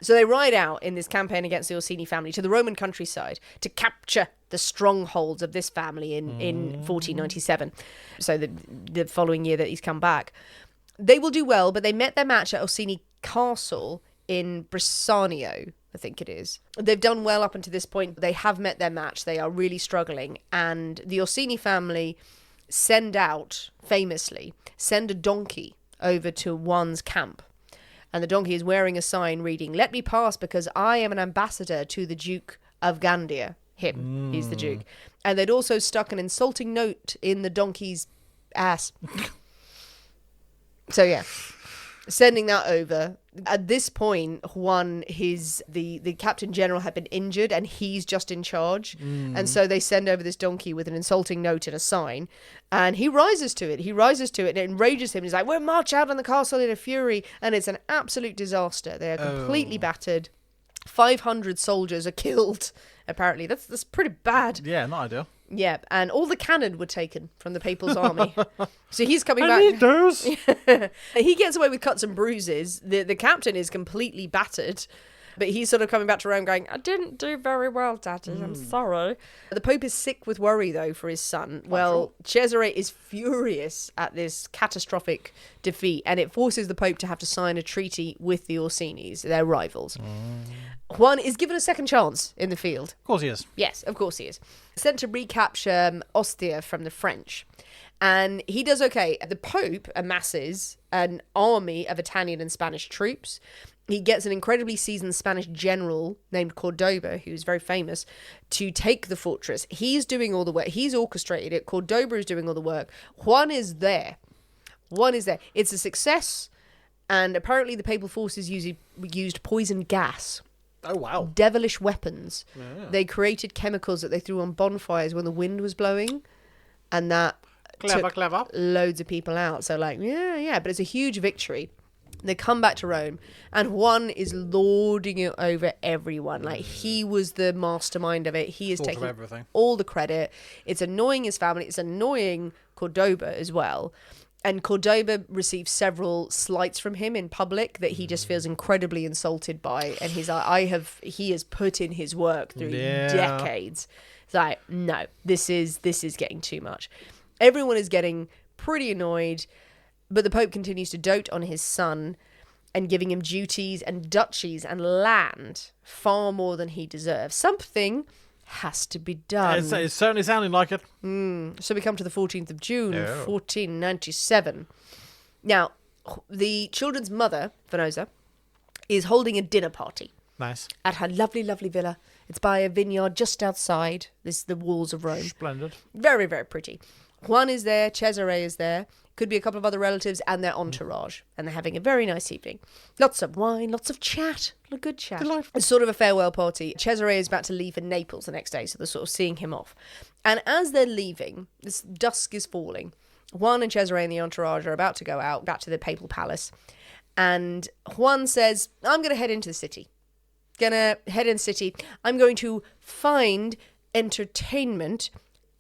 So they ride out in this campaign against the Orsini family to the Roman countryside to capture the strongholds of this family in 1497. So the following year that he's come back. They will do well, but they met their match at Orsini Castle in Brissanio, I think it is. They've done well up until this point. They have met their match. They are really struggling. And the Orsini family send a donkey over to Juan's camp. And the donkey is wearing a sign reading, "Let me pass because I am an ambassador to the Duke of Gandia." Him, he's the Duke. And they'd also stuck an insulting note in the donkey's ass. So yeah, sending that over. At this point, Juan, the Captain General had been injured and he's just in charge. And so they send over this donkey with an insulting note and a sign. And he rises to it. And it enrages him. He's like, we'll march out on the castle in a fury. And it's an absolute disaster. They are completely battered. 500 soldiers are killed, apparently. That's pretty bad. Yeah, not ideal. Yeah, and all the cannon were taken from the Papal's army. So he's coming back. I need those. He gets away with cuts and bruises. The captain is completely battered. But he's sort of coming back to Rome going, I didn't do very well, Daddy. I'm sorry. The Pope is sick with worry, though, for his son. Well, Cesare is furious at this catastrophic defeat, and it forces the Pope to have to sign a treaty with the Orsinis, their rivals. Juan is given a second chance in the field. Of course he is. Yes, of course he is. Sent to recapture Ostia from the French. And he does okay. The Pope amasses an army of Italian and Spanish troops. He gets an incredibly seasoned Spanish general named Cordoba, who's very famous, to take the fortress. He's doing all the work. He's orchestrated it. Cordoba is doing all the work. Juan is there. It's a success. And apparently the Papal forces used poison gas. Oh, wow. Devilish weapons. Yeah. They created chemicals that they threw on bonfires when the wind was blowing. And that Clever. loads of people out. So but it's a huge victory. They come back to Rome, and Juan is lording it over everyone. Like, he was the mastermind of it. He is taking all the credit. It's annoying his family. It's annoying Cordoba as well. And Cordoba receives several slights from him in public that he just feels incredibly insulted by. And he's like, he has put in his work through decades. It's like, no, this is getting too much. Everyone is getting pretty annoyed. But the Pope continues to dote on his son and giving him duties and duchies and land far more than he deserves. Something has to be done. It's certainly sounding like it. So we come to the 14th of June, 1497. Now, the children's mother, Venosa, is holding a dinner party. Nice. At her lovely, lovely villa. It's by a vineyard just outside the walls of Rome. Splendid. Very, very pretty. Juan is there, Cesare is there, could be a couple of other relatives and their entourage, and they're having a very nice evening. Lots of wine, lots of chat, a good chat. Delightful. It's sort of a farewell party. Cesare is about to leave for Naples the next day, so they're sort of seeing him off. And as they're leaving, this dusk is falling. Juan and Cesare and the entourage are about to go out, back to the papal palace. And Juan says, I'm going to head into the city. I'm going to find entertainment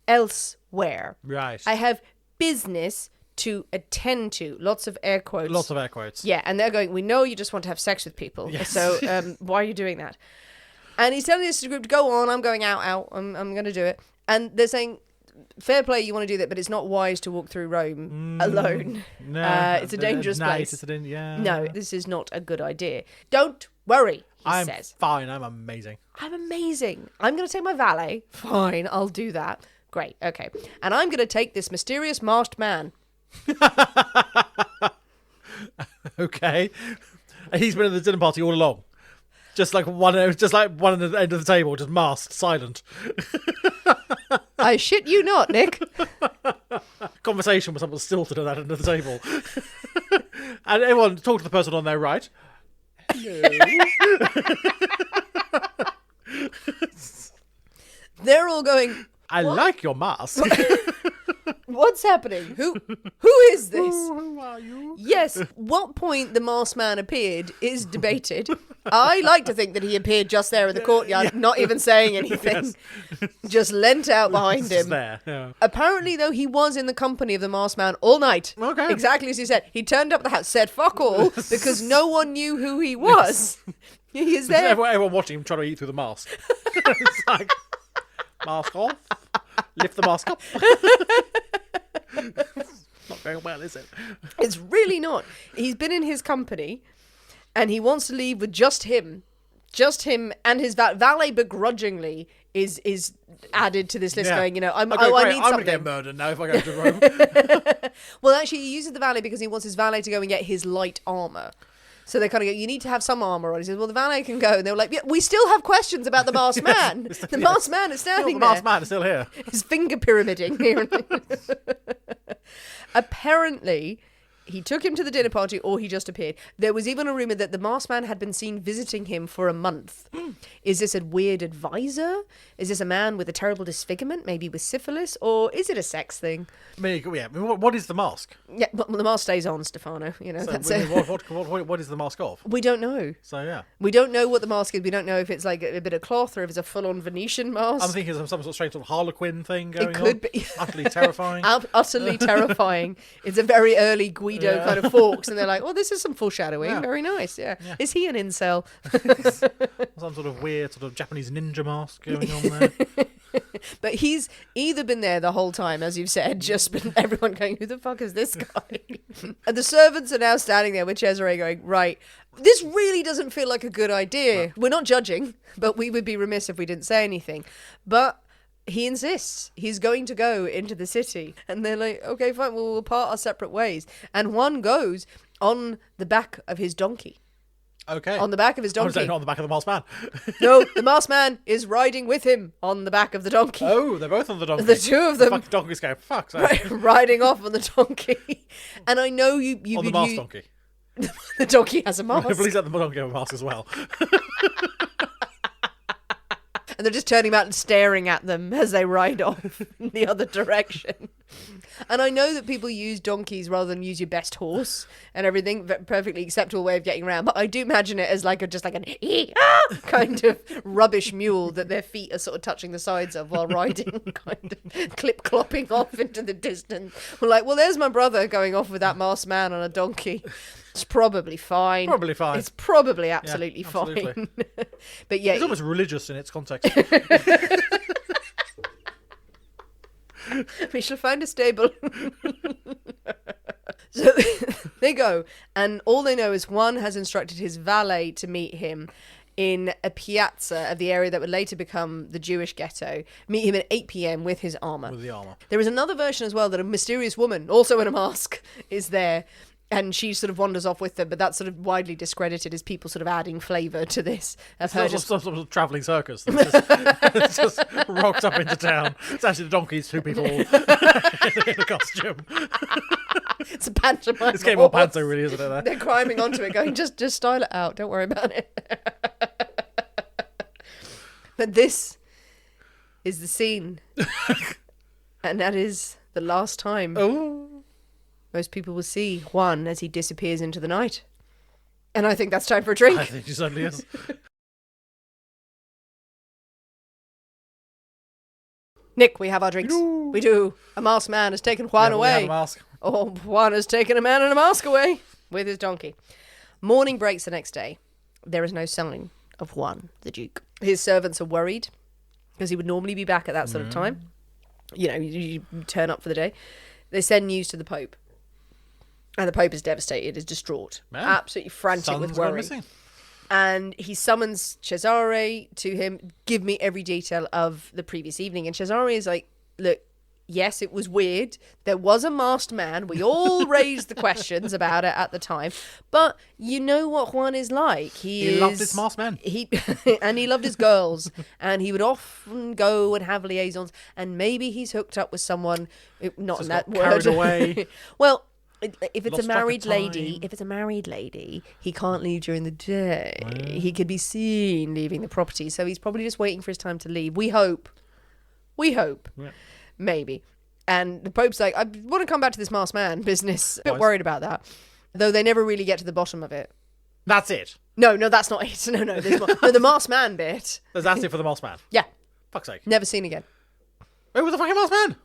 elsewhere. Right. I have business to attend to. Lots of air quotes. Lots of air quotes. Yeah, and they're going, we know you just want to have sex with people. Yes. So why are you doing that? And he's telling this group to go on. I'm going out. I'm going to do it. And they're saying, fair play, you want to do that, but it's not wise to walk through Rome alone. No. It's a dangerous place. Yeah. No, this is not a good idea. Don't worry, he says. Fine. I'm amazing. I'm amazing. I'm going to take my valet. Fine, I'll do that. Great, okay. And I'm going to take this mysterious masked man. Okay. He's been at the dinner party all along. Just like one at the end of the table, just masked, silent. I shit you not, Nick. Conversation with someone stilted at that end of the table. And everyone talk to the person on their right. Hello. They're all going, I like your mask. what's happening? Who is this? Who are you? Yes, what point the masked man appeared is debated. I like to think that he appeared just there in the courtyard, not even saying anything. Yes. Just leant out behind Just him. there. Yeah. Apparently, though, he was in the company of the masked man all night. Okay. Exactly as he said. He turned up at the house, said fuck all, because no one knew who he was. He is there. Everyone watching him trying to eat through the mask. It's like, mask off, lift the mask up. Not going well, is it? It's really not. He's been in his company, and he wants to leave with just him and his valet begrudgingly is added to this list. Yeah. Going, I need I'm something. going to get murdered now if I go to Rome. Well, actually, he uses the valet because he wants his valet to go and get his light armor. So they kind of go, you need to have some armor on. He says, well, the valet can go. And they were like, yeah, we still have questions about the masked man. The masked man is standing The there. masked man is still here. His finger pyramiding here. Apparently, he took him to the dinner party, or he just appeared. There was even a rumour that the masked man had been seen visiting him for a month. Is this a weird advisor? Is this a man with a terrible disfigurement, maybe with syphilis? Or is it a sex thing? What is the mask? Yeah, but the mask stays on, Stefano. So That's it. what is the mask of? We don't know. So, yeah. We don't know what the mask is. We don't know if it's like a bit of cloth or if it's a full-on Venetian mask. I'm thinking of some sort of strange sort of Harlequin thing going on. It could be. Utterly terrifying. Utterly terrifying. It's a very early Guido kind of Fawkes, and they're like, oh, this is some foreshadowing. Yeah. Very nice, yeah. Is he an incel? Some sort of weird sort of Japanese ninja mask going on there. But he's either been there the whole time, as you've said, just been everyone going, who the fuck is this guy? And the servants are now standing there with Cesare going, right, this really doesn't feel like a good idea. We're not judging, but we would be remiss if we didn't say anything. But he insists he's going to go into the city. And they're like, okay, fine, we'll part our separate ways. And Juan goes on the back of his donkey. Okay. On the back of his donkey. Not on the back of the masked man. No, the masked man is riding with him on the back of the donkey. Oh, they're both on the donkey. The two of them. The fucking donkey's going, fuck's sake. Riding off on the donkey. And I know you On the masked donkey. The donkey has a mask. Please let the donkey have a mask as well. And they're just turning about and staring at them as they ride off in the other direction. And I know that people use donkeys rather than use your best horse and everything, perfectly acceptable way of getting around. But I do imagine it as just like an kind of rubbish mule that their feet are sort of touching the sides of while riding, kind of clip-clopping off into the distance. We're like, well, there's my brother going off with that masked man on a donkey. It's probably fine. Probably fine. It's probably absolutely absolutely. fine. But yeah, It's almost religious in its context. we shall find a stable. So they go, and all they know is Juan has instructed his valet to meet him in a piazza of the area that would later become the Jewish ghetto. Meet him at 8 p.m. with his armour. With the armour. There is another version as well that a mysterious woman, also in a mask, is there. And she sort of wanders off with them, but that's sort of widely discredited as people sort of adding flavour to this. It's not some sort of travelling circus. It's just rocked up into town. It's actually the donkeys, two people in a costume. It's a pantomime. It's getting more panto, really, isn't it? They're climbing onto it, going, just style it out. Don't worry about it. But this is the scene. And that is the last time Oh. most people will see Juan as he disappears into the night. And I think that's time for a drink. I think she certainly is. Nick, we have our drinks. We do. A masked man has taken Juan We away. have a mask. Oh, Juan has taken a man in a mask away with his donkey. Morning breaks the next day. There is no sign of Juan, the Duke. His servants are worried because he would normally be back at that sort of time. You know, you turn up for the day. They send news to the Pope. And the Pope is devastated, is distraught. Man. Absolutely frantic Son's with gone worry. missing. And he summons Cesare to him, give me every detail of the previous evening. And Cesare is like, look, yes, it was weird. There was a masked man. We all raised the questions about it at the time. But you know what Juan is like. He loved his masked men. And he loved his girls. And he would often go and have liaisons. And maybe he's hooked up with someone, not in that word. Carried away. Well, if it's Lost a track of married lady, he can't leave during the day. He could be seen leaving the property, so he's probably just waiting for his time to leave. We hope. Yeah. Maybe. And the Pope's like, I want to come back to this masked man business. A bit worried about that, though they never really get to the bottom of it. That's it. No, that's not it. No, there's more. No, the masked man bit. That's it for the masked man. Yeah, Fuck's sake. never seen again. Who was the fucking masked man?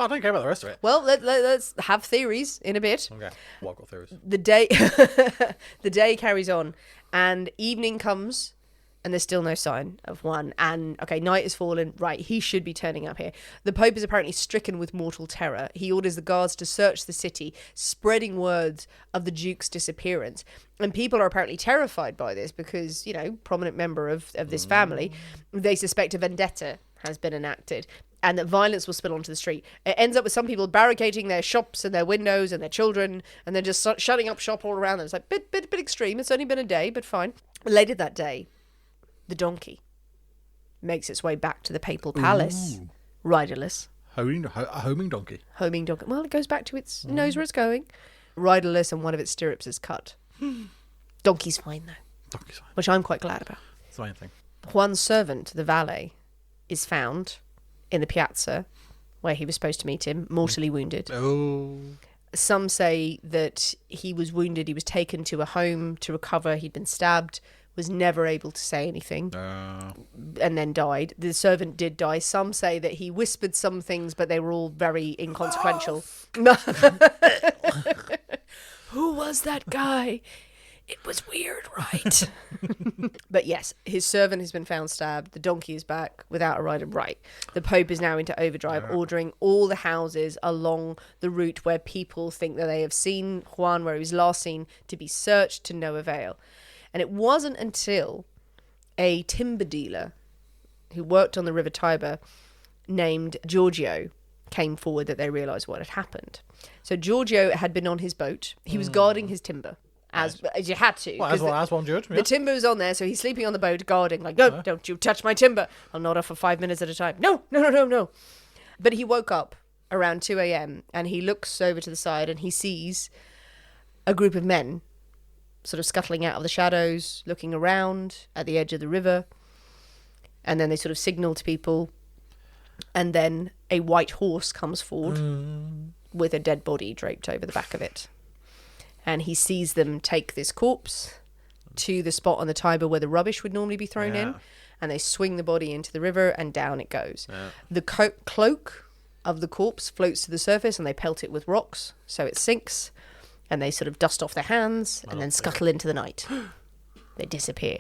I don't care about the rest of it. Well, let's have theories in a bit. Okay. Well, I've got theories. The day carries on, and evening comes, and there's still no sign of Juan. And okay, night is fallen. Right, he should be turning up here. The Pope is apparently stricken with mortal terror. He orders the guards to search the city, spreading words of the Duke's disappearance. And people are apparently terrified by this because, you know, prominent member of this family, they suspect a vendetta has been enacted. And that violence will spill onto the street. It ends up with some people barricading their shops and their windows and their children, and then just shutting up shop all around them. It's like bit extreme. It's only been a day, but fine. Later that day, the donkey makes its way back to the papal palace, riderless. Homing donkey. Homing donkey. Well, it goes back to its knows where it's going. Riderless, and one of its stirrups is cut. Donkey's fine though. Donkey's fine. Which I'm quite glad about. It's the main thing. Juan's servant, the valet, is found in the piazza where he was supposed to meet him, mortally wounded. Oh. Some say that he was wounded, he was taken to a home to recover, he'd been stabbed, was never able to say anything, and then died. The servant did die. Some say that he whispered some things, but they were all very inconsequential. Who was that guy? It was weird, right? But yes, his servant has been found stabbed. The donkey is back without a rider. Right. The Pope is now into overdrive, ordering all the houses along the route where people think that they have seen Juan, where he was last seen, to be searched to no avail. And it wasn't until a timber dealer who worked on the River Tiber named Giorgio came forward that they realised what had happened. So Giorgio had been on his boat. He was guarding his timber. As you had to. Well, as one should. Yeah. The timber was on there, so he's sleeping on the boat, guarding, like, no, don't you touch my timber. I'll nod off for 5 minutes at a time. No. But he woke up around 2 a.m. and he looks over to the side and he sees a group of men sort of scuttling out of the shadows, looking around at the edge of the river. And then they sort of signal to people. And then a white horse comes forward with a dead body draped over the back of it. And he sees them take this corpse to the spot on the Tiber where the rubbish would normally be thrown in. And they swing the body into the river and down it goes. Yeah. The cloak of the corpse floats to the surface and they pelt it with rocks so it sinks. And they sort of dust off their hands and then scuttle into the night. They disappear.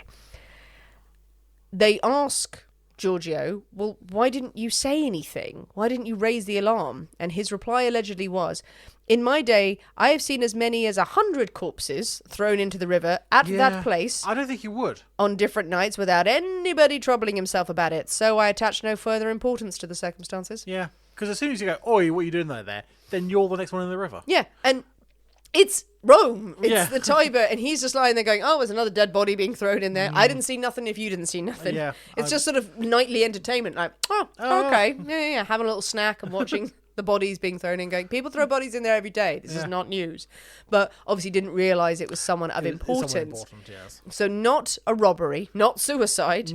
They ask Giorgio, well, why didn't you say anything? Why didn't you raise the alarm? And his reply allegedly was, in my day, I have seen as many as 100 corpses thrown into the river at that place. I don't think you would. On different nights without anybody troubling himself about it. So I attach no further importance to the circumstances. Yeah, because as soon as you go, oi, what are you doing there? Then you're the next one in the river. Yeah, and it's Rome. It's the Tiber. And he's just lying there going, oh, there's another dead body being thrown in there. I didn't see nothing if you didn't see nothing. Yeah, it's just sort of nightly entertainment. Like, okay. Yeah. Having a little snack and watching the bodies being thrown in, going, people throw bodies in there every day. This is not news. But obviously didn't realise it was someone of importance. Someone important, yes. So not a robbery, not suicide.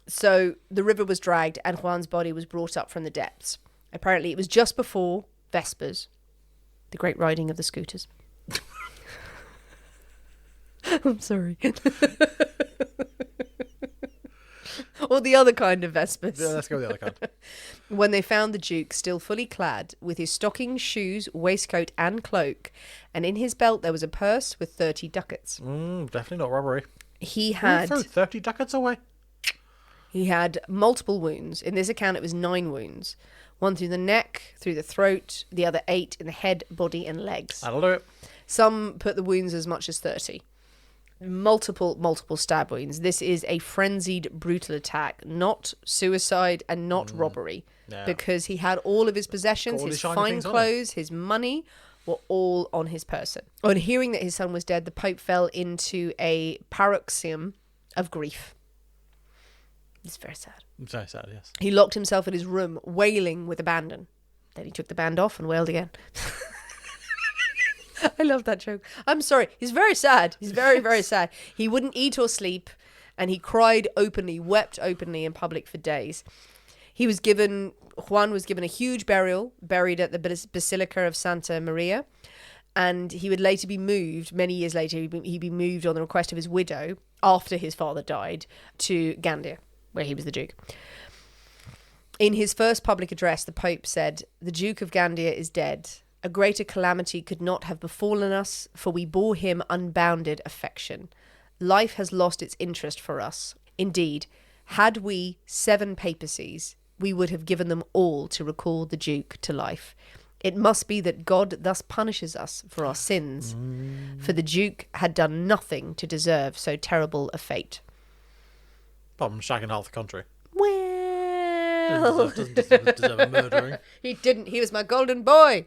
So the river was dragged and Juan's body was brought up from the depths. Apparently it was just before Vespers, the great riding of the scooters. I'm sorry. Or the other kind of Vespers. Yeah, let's go with the other kind. When they found the Duke still fully clad, with his stockings, shoes, waistcoat and cloak, and in his belt there was a purse with 30 ducats. Definitely not robbery. He had... Throw 30 ducats away. He had multiple wounds. In this account, it was 9 wounds. 1 through the neck, through the throat, the other 8 in the head, body and legs. That'll do it. Some put the wounds as much as 30. Multiple stab wounds. This is a frenzied, brutal attack, not suicide and not robbery. Yeah. Because he had all of his possessions, Got all his shiny fine things on clothes, his money were all on his person. On hearing that his son was dead, the Pope fell into a paroxysm of grief. It's very sad. Very sad, yes. He locked himself in his room, wailing with abandon. Then he took the band off and wailed again. I love that joke. I'm sorry. He's very sad. He's very, very sad. He wouldn't eat or sleep, and he cried openly, wept openly in public for days. Juan was given a huge burial, buried at the Basilica of Santa Maria, and he would later be moved, many years later, he'd be moved on the request of his widow, after his father died, to Gandia, where he was the Duke. In his first public address, the Pope said, "The Duke of Gandia is dead. A greater calamity could not have befallen us, for we bore him unbounded affection. Life has lost its interest for us. Indeed, had we 7 papacies, we would have given them all to recall the Duke to life. It must be that God thus punishes us for our sins, for the Duke had done nothing to deserve so terrible a fate." Apart from shagging half the country. Well, Doesn't deserve a murdering. he didn't. He was my golden boy.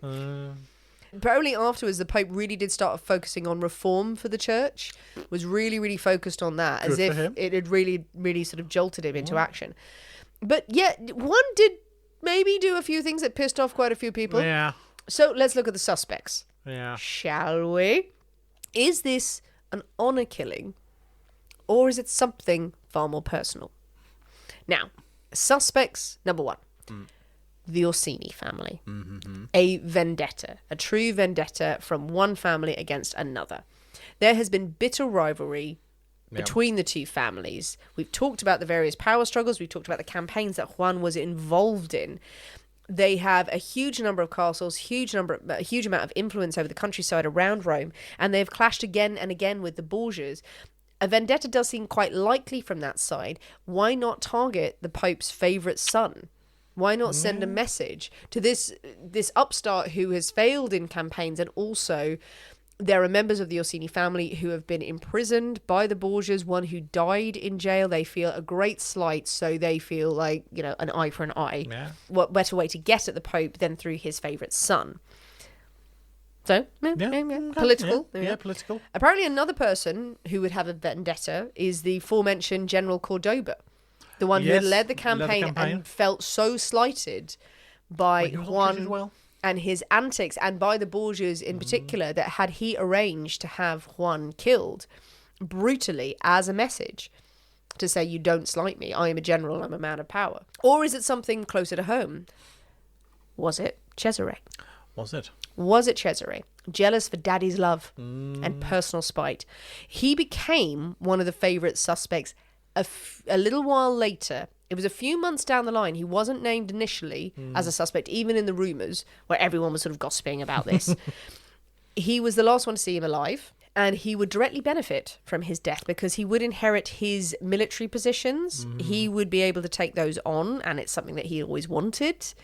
Apparently afterwards, the Pope really did start focusing on reform for the church, was really, really focused on that, Good as for if him. it had really, really sort of jolted him into action. But yet, one did maybe do a few things that pissed off quite a few people. Yeah. So let's look at the suspects. Yeah. Shall we? Is this an honour killing, or is it something far more personal? Now, suspects, number 1. The Orsini family. A vendetta. A true vendetta from one family against another. There has been bitter rivalry between the two families. We've talked about the various power struggles. We've talked about the campaigns that Juan was involved in. They have a huge number of castles, a huge amount of influence over the countryside around Rome, and they've clashed again and again with the Borgias. A vendetta does seem quite likely from that side. Why not target the Pope's favourite son? Why not send a message to this upstart who has failed in campaigns, and also there are members of the Orsini family who have been imprisoned by the Borgias, one who died in jail. They feel a great slight, so they feel like, an eye for an eye. Yeah. What better way to get at the Pope than through his favourite son? So, political. Yeah, political. Apparently another person who would have a vendetta is the aforementioned General Cordoba, the one who had led the campaign and felt so slighted by Juan and his antics, and by the Borgias in particular, that had he arranged to have Juan killed brutally as a message to say, you don't slight me, I am a general, I'm a man of power. Or is it something closer to home? Was it Cesare? Was it Cesare? Jealous for daddy's love and personal spite. He became one of the favourite suspects a little while later. It was a few months down the line. He wasn't named initially as a suspect, even in the rumours, where everyone was sort of gossiping about this. He was the last one to see him alive, and he would directly benefit from his death because he would inherit his military positions. He would be able to take those on, and it's something that he always wanted.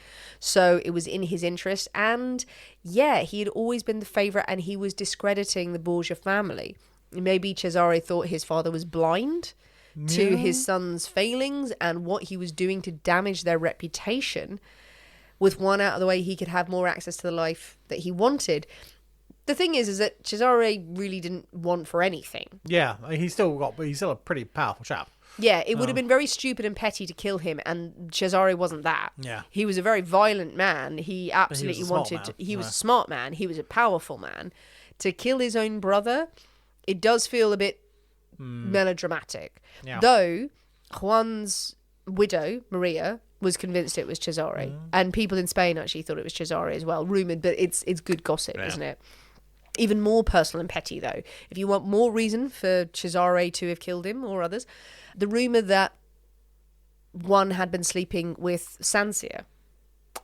So it was in his interest. And yeah, he had always been the favourite, and he was discrediting the Borgia family. Maybe Cesare thought his father was blind to his son's failings and what he was doing to damage their reputation. With one out of the way, he could have more access to the life that he wanted. The thing is that Cesare really didn't want for anything. Yeah, he's still a pretty powerful chap. Yeah, it would have been very stupid and petty to kill him, and Cesare wasn't that. Yeah. He was a very violent man. He absolutely he was a smart man. He was a powerful man. To kill his own brother, it does feel a bit melodramatic. Yeah. Though Juan's widow, Maria, was convinced it was Cesare. And people in Spain actually thought it was Cesare as well. Rumoured, but it's good gossip, isn't it? Even more personal and petty, though. If you want more reason for Cesare to have killed him or others, the rumour that Juan had been sleeping with Sansia,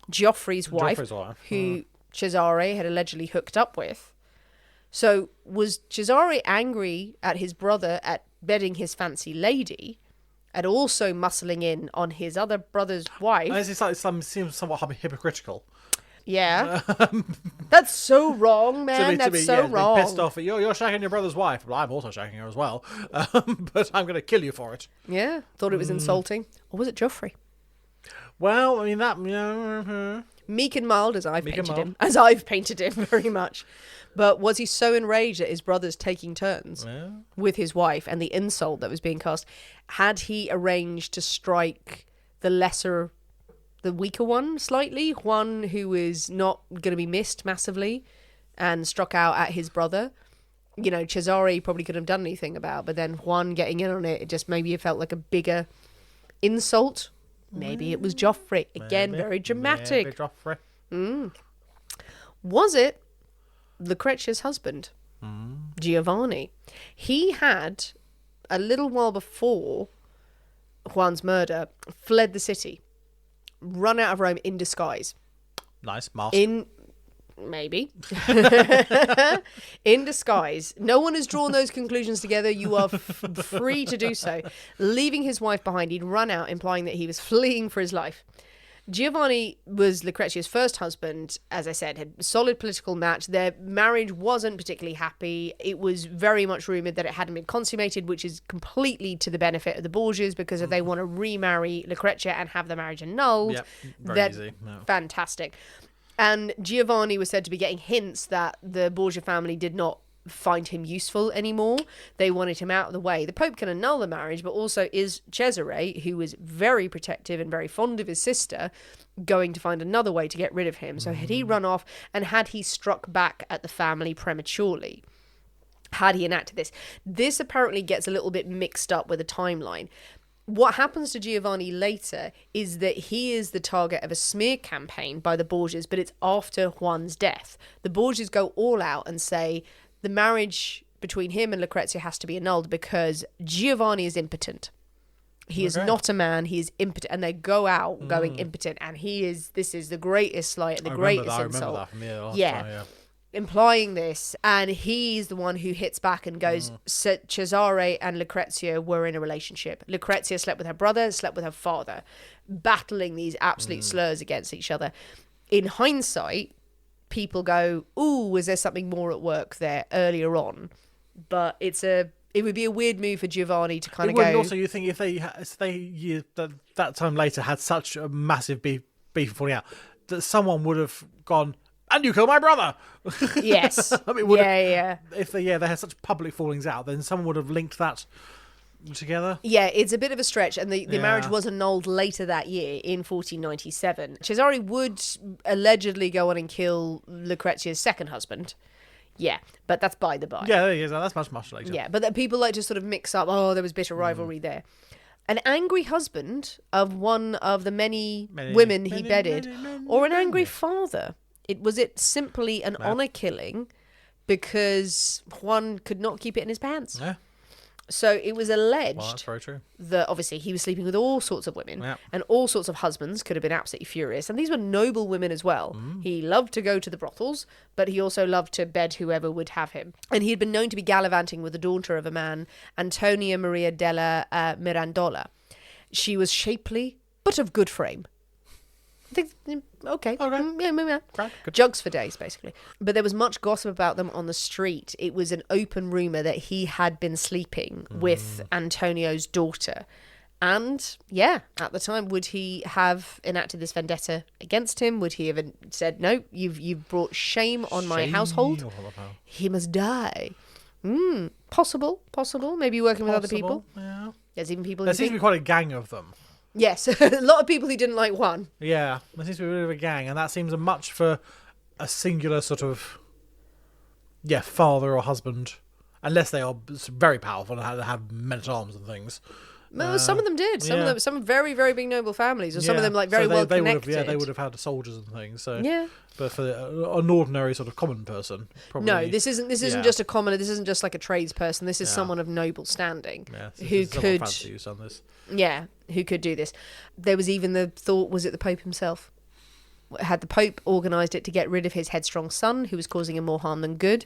Geoffrey's wife, who Cesare had allegedly hooked up with. So was Cesare angry at his brother at bedding his fancy lady and also muscling in on his other brother's wife? It seems somewhat hypocritical. Yeah. That's so wrong, man. That's so wrong. Pissed off at you're shagging your brother's wife. Well, I'm also shagging her as well. But I'm going to kill you for it. Yeah. Thought it was insulting. Or was it Geoffrey? Well, I mean, that... Meek and mild as I've painted him very much. But was he so enraged at his brothers taking turns with his wife and the insult that was being cast? Had he arranged to strike the weaker one slightly? Juan, who is not going to be missed massively, and struck out at his brother? You know, Cesare probably couldn't have done anything about, but then Juan getting in on it, maybe it felt like a bigger insult. Maybe it was Joffrey. Again, very dramatic. Maybe Joffrey. Was it Lucrezia's husband, Giovanni? He had, a little while before Juan's murder, fled the city, run out of Rome in disguise. Nice, mask. Maybe. In disguise. No one has drawn those conclusions together. You are free to do so. Leaving his wife behind, he'd run out, implying that he was fleeing for his life. Giovanni was Lucrezia's first husband, as I said, had a solid political match. Their marriage wasn't particularly happy. It was very much rumoured that it hadn't been consummated, which is completely to the benefit of the Borgias, because if they want to remarry Lucrezia and have the marriage annulled, very easy. Fantastic. And Giovanni was said to be getting hints that the Borgia family did not find him useful anymore. They wanted him out of the way. The Pope can annul the marriage, but also is Cesare, who was very protective and very fond of his sister, going to find another way to get rid of him? So had he run off, and had he struck back at the family prematurely? Had he enacted this? This apparently gets a little bit mixed up with a timeline. What happens to Giovanni later is that he is the target of a smear campaign by the Borgias, but it's after Juan's death. The Borgias go all out and say the marriage between him and Lucrezia has to be annulled because Giovanni is impotent. He is not a man, he is impotent. And they go out going impotent, and this is the greatest slight, the greatest insult. I remember that from last time, implying this, and he's the one who hits back and goes, Cesare and Lucrezia were in a relationship. Lucrezia slept with her brother, slept with her father, battling these absolute slurs against each other. In hindsight, people go, ooh, was there something more at work there earlier on? But it would be a weird move for Giovanni to kind of go... Also, you think if that time later had such a massive beef falling out, that someone would have gone... And you killed my brother. Yes. I mean, if they had such public fallings out, then someone would have linked that together. Yeah, it's a bit of a stretch, and the marriage was annulled later that year in 1497. Cesare would allegedly go on and kill Lucrezia's second husband. Yeah, but that's by the by. Yeah, that's much later. Yeah, but people like to sort of mix up, there was bitter rivalry there. An angry husband of one of the many women he bedded, or an angry father. Was it simply an honour killing because Juan could not keep it in his pants? Yeah. So it was alleged that's very true. that obviously he was sleeping with all sorts of women, and all sorts of husbands could have been absolutely furious. And these were noble women as well. He loved to go to the brothels, but he also loved to bed whoever would have him. And he had been known to be gallivanting with the daughter of a man, Antonia Maria della Mirandola. She was shapely, but of good frame. I think, okay. Good. Jugs for days, basically. But there was much gossip about them on the street. It was an open rumour that he had been sleeping with Antonio's daughter. And, at the time, would he have enacted this vendetta against him? Would he have said, no, you've brought shame on my household? He must die. Possible. Maybe working with other people. Yeah. There's even people There seems to be quite a gang of them. Yes, a lot of people who didn't like Juan. Yeah, there seems to be a bit of a gang, and that seems much for a singular sort of, father or husband, unless they are very powerful and have men at arms and things. Well, some of them did. Some very, very big noble families, or some of them like very well connected. They would have had soldiers and things. So yeah. But for an ordinary sort of common person, probably no. This isn't just a commoner. This isn't just like a tradesperson. This is someone of noble standing who could. On this. Yeah, who could do this? There was even the thought: was it the Pope himself? Had the Pope organised it to get rid of his headstrong son, who was causing him more harm than good?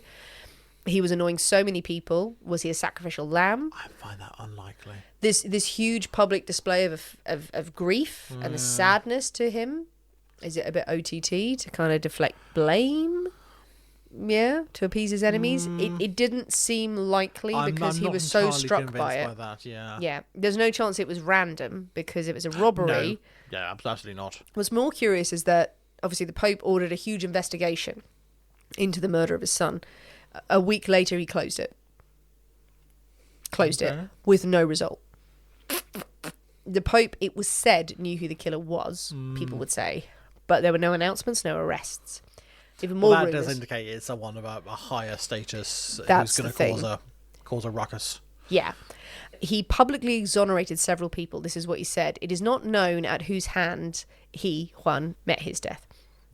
He was annoying so many people. Was he a sacrificial lamb? I find that unlikely. This huge public display of grief and the sadness to him. Is it a bit OTT to kind of deflect blame? Yeah, to appease his enemies. It didn't seem likely because he was so struck by it. By that, yeah. Yeah, there's no chance it was random because it was a robbery. No. Yeah, absolutely not. What's more curious is that obviously the Pope ordered a huge investigation into the murder of his son. A week later, he closed it. It with no result. The Pope, it was said, knew who the killer was, people would say, but there were no announcements, no arrests. Even more that rumours. does indicate it's someone of a higher status That's who's going to cause a ruckus. Yeah. He publicly exonerated several people. This is what he said. It is not known at whose hand he, Juan, met his death.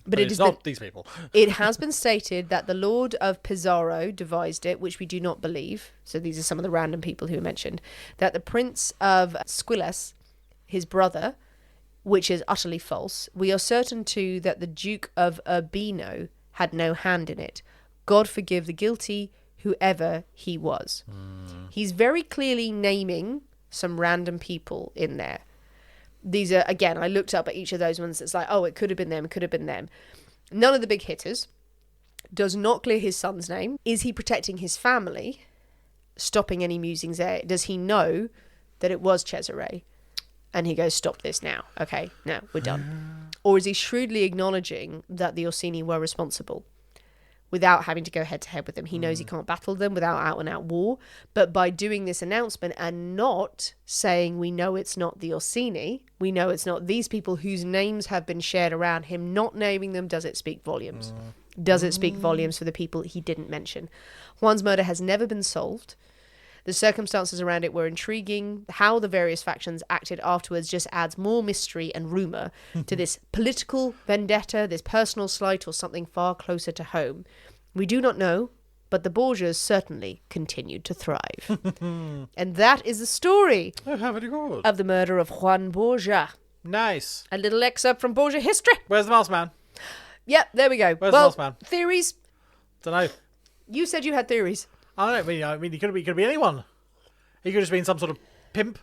But it is not these people. It has been stated that the Lord of Pizarro devised it, which we do not believe. So these are some of the random people who are mentioned. That the Prince of Squillace, his brother, which is utterly false. We are certain too that the Duke of Urbino had no hand in it. God forgive the guilty, whoever he was. He's very clearly naming some random people in there. These are, again, I looked up at each of those ones. It's like, oh, it could have been them, it could have been them. None of the big hitters. Does not clear his son's name. Is he protecting his family? Stopping any musings there. Does he know that it was Cesare? And he goes, stop this now. Okay, no, we're done. Or is he shrewdly acknowledging that the Orsini were responsible without having to go head to head with them? He knows he can't battle them without out and out war. But by doing this announcement and not saying we know it's not the Orsini, we know it's not these people whose names have been shared around him, not naming them, does it speak volumes? Does it speak volumes for the people he didn't mention? Juan's murder has never been solved. The circumstances around it were intriguing. How the various factions acted afterwards just adds more mystery and rumour to this political vendetta, this personal slight, or something far closer to home. We do not know, but the Borgias certainly continued to thrive. And that is the story of the murder of Juan Borgia. Nice. A little excerpt from Borgia history. Where's the mouse man? Yep, there we go. Where's the mouse man? Theories. Don't know. You said you had theories. I don't mean, he could be anyone. He could have been some sort of pimp.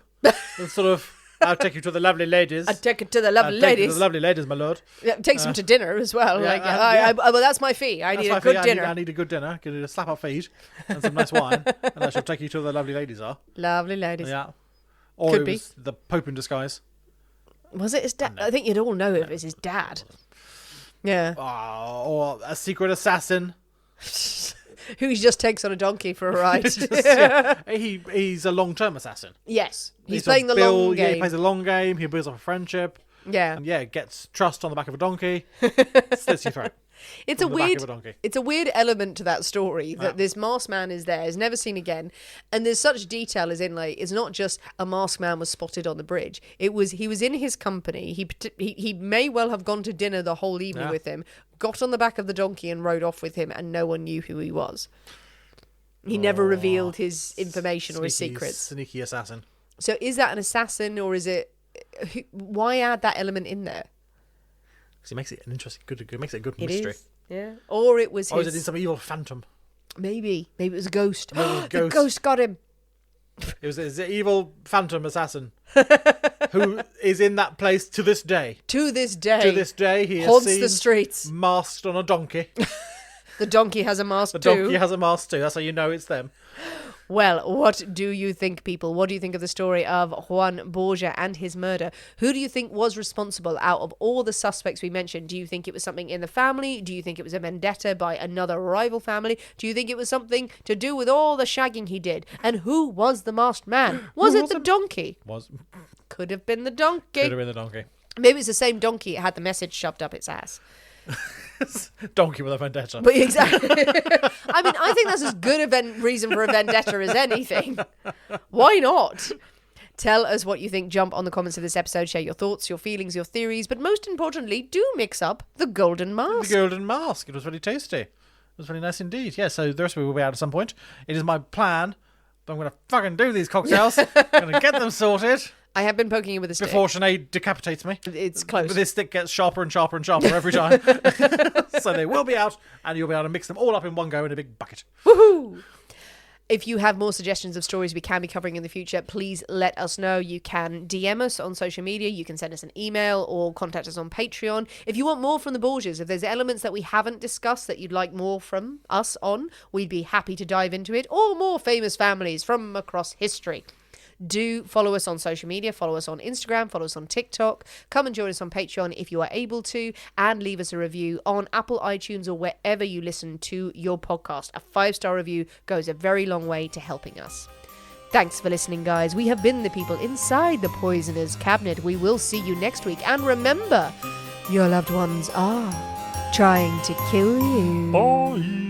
Sort of, I'll take you to the lovely ladies. I'll take it to the lovely ladies. Take you to the lovely ladies, my lord. Yeah, takes them to dinner as well. Yeah, well, that's my fee. I need a good dinner. I need a good dinner. I need a slap up feed and some nice wine. And I shall take you to the lovely ladies are. Lovely ladies. Yeah. Or Could it be. was the Pope in disguise. Was it his dad? I think you'd all know if it's his dad. Yeah. Or a secret assassin. Who just takes on a donkey for a ride. He's a long-term assassin. Yes. He's playing the long game. Yeah, he plays a long game. He builds up a friendship. Yeah. And gets trust on the back of a donkey. Slits your throat. It's a weird element to that story that this masked man is there, is never seen again, and there's such detail as in like it's not just a masked man was spotted on the bridge. He was in his company. He may well have gone to dinner the whole evening with him, got on the back of the donkey and rode off with him, and no one knew who he was. He never revealed his information or his secrets. Sneaky assassin. So is that an assassin or is it? Why add that element in there? It makes it an interesting, good. Makes it a good mystery. Is, yeah. Or it was. Or is it some evil phantom? Maybe it was a ghost. The ghost got him. It was the evil phantom assassin who is in that place to this day. To this day, he haunts is seen the streets, masked on a donkey. The donkey has a mask too. The donkey has a mask too. That's how you know it's them. Well, what do you think, people? What do you think of the story of Juan Borgia and his murder? Who do you think was responsible out of all the suspects we mentioned? Do you think it was something in the family? Do you think it was a vendetta by another rival family? Do you think it was something to do with all the shagging he did? And who was the masked man? Was it the donkey? Could have been the donkey. Could have been the donkey. Maybe it's the same donkey. It had the message shoved up its ass. Donkey with a vendetta. But exactly. I mean, I think that's as good a reason for a vendetta as anything. Why not? Tell us what you think. Jump on the comments of this episode. Share your thoughts, your feelings, your theories. But most importantly, do mix up the golden mask. The golden mask. It was very tasty. It was very nice indeed. Yeah, so the recipe will be out at some point. It is my plan that I'm going to fucking do these cocktails. I'm going to get them sorted. I have been poking you with a stick. Before Sinead decapitates me. It's close. But this stick gets sharper and sharper and sharper every time. So they will be out, and you'll be able to mix them all up in one go in a big bucket. Woohoo! If you have more suggestions of stories we can be covering in the future, please let us know. You can DM us on social media, you can send us an email, or contact us on Patreon. If you want more from the Borgias, if there's elements that we haven't discussed that you'd like more from us on, we'd be happy to dive into it, or more famous families from across history. Do follow us on social media, follow us on Instagram, follow us on TikTok, come and join us on Patreon if you are able to, and leave us a review on Apple, iTunes, or wherever you listen to your podcast. A 5-star review goes a very long way to helping us. Thanks for listening, guys. We have been the people inside the Poisoner's Cabinet. We will see you next week. And remember, your loved ones are trying to kill you. Bye.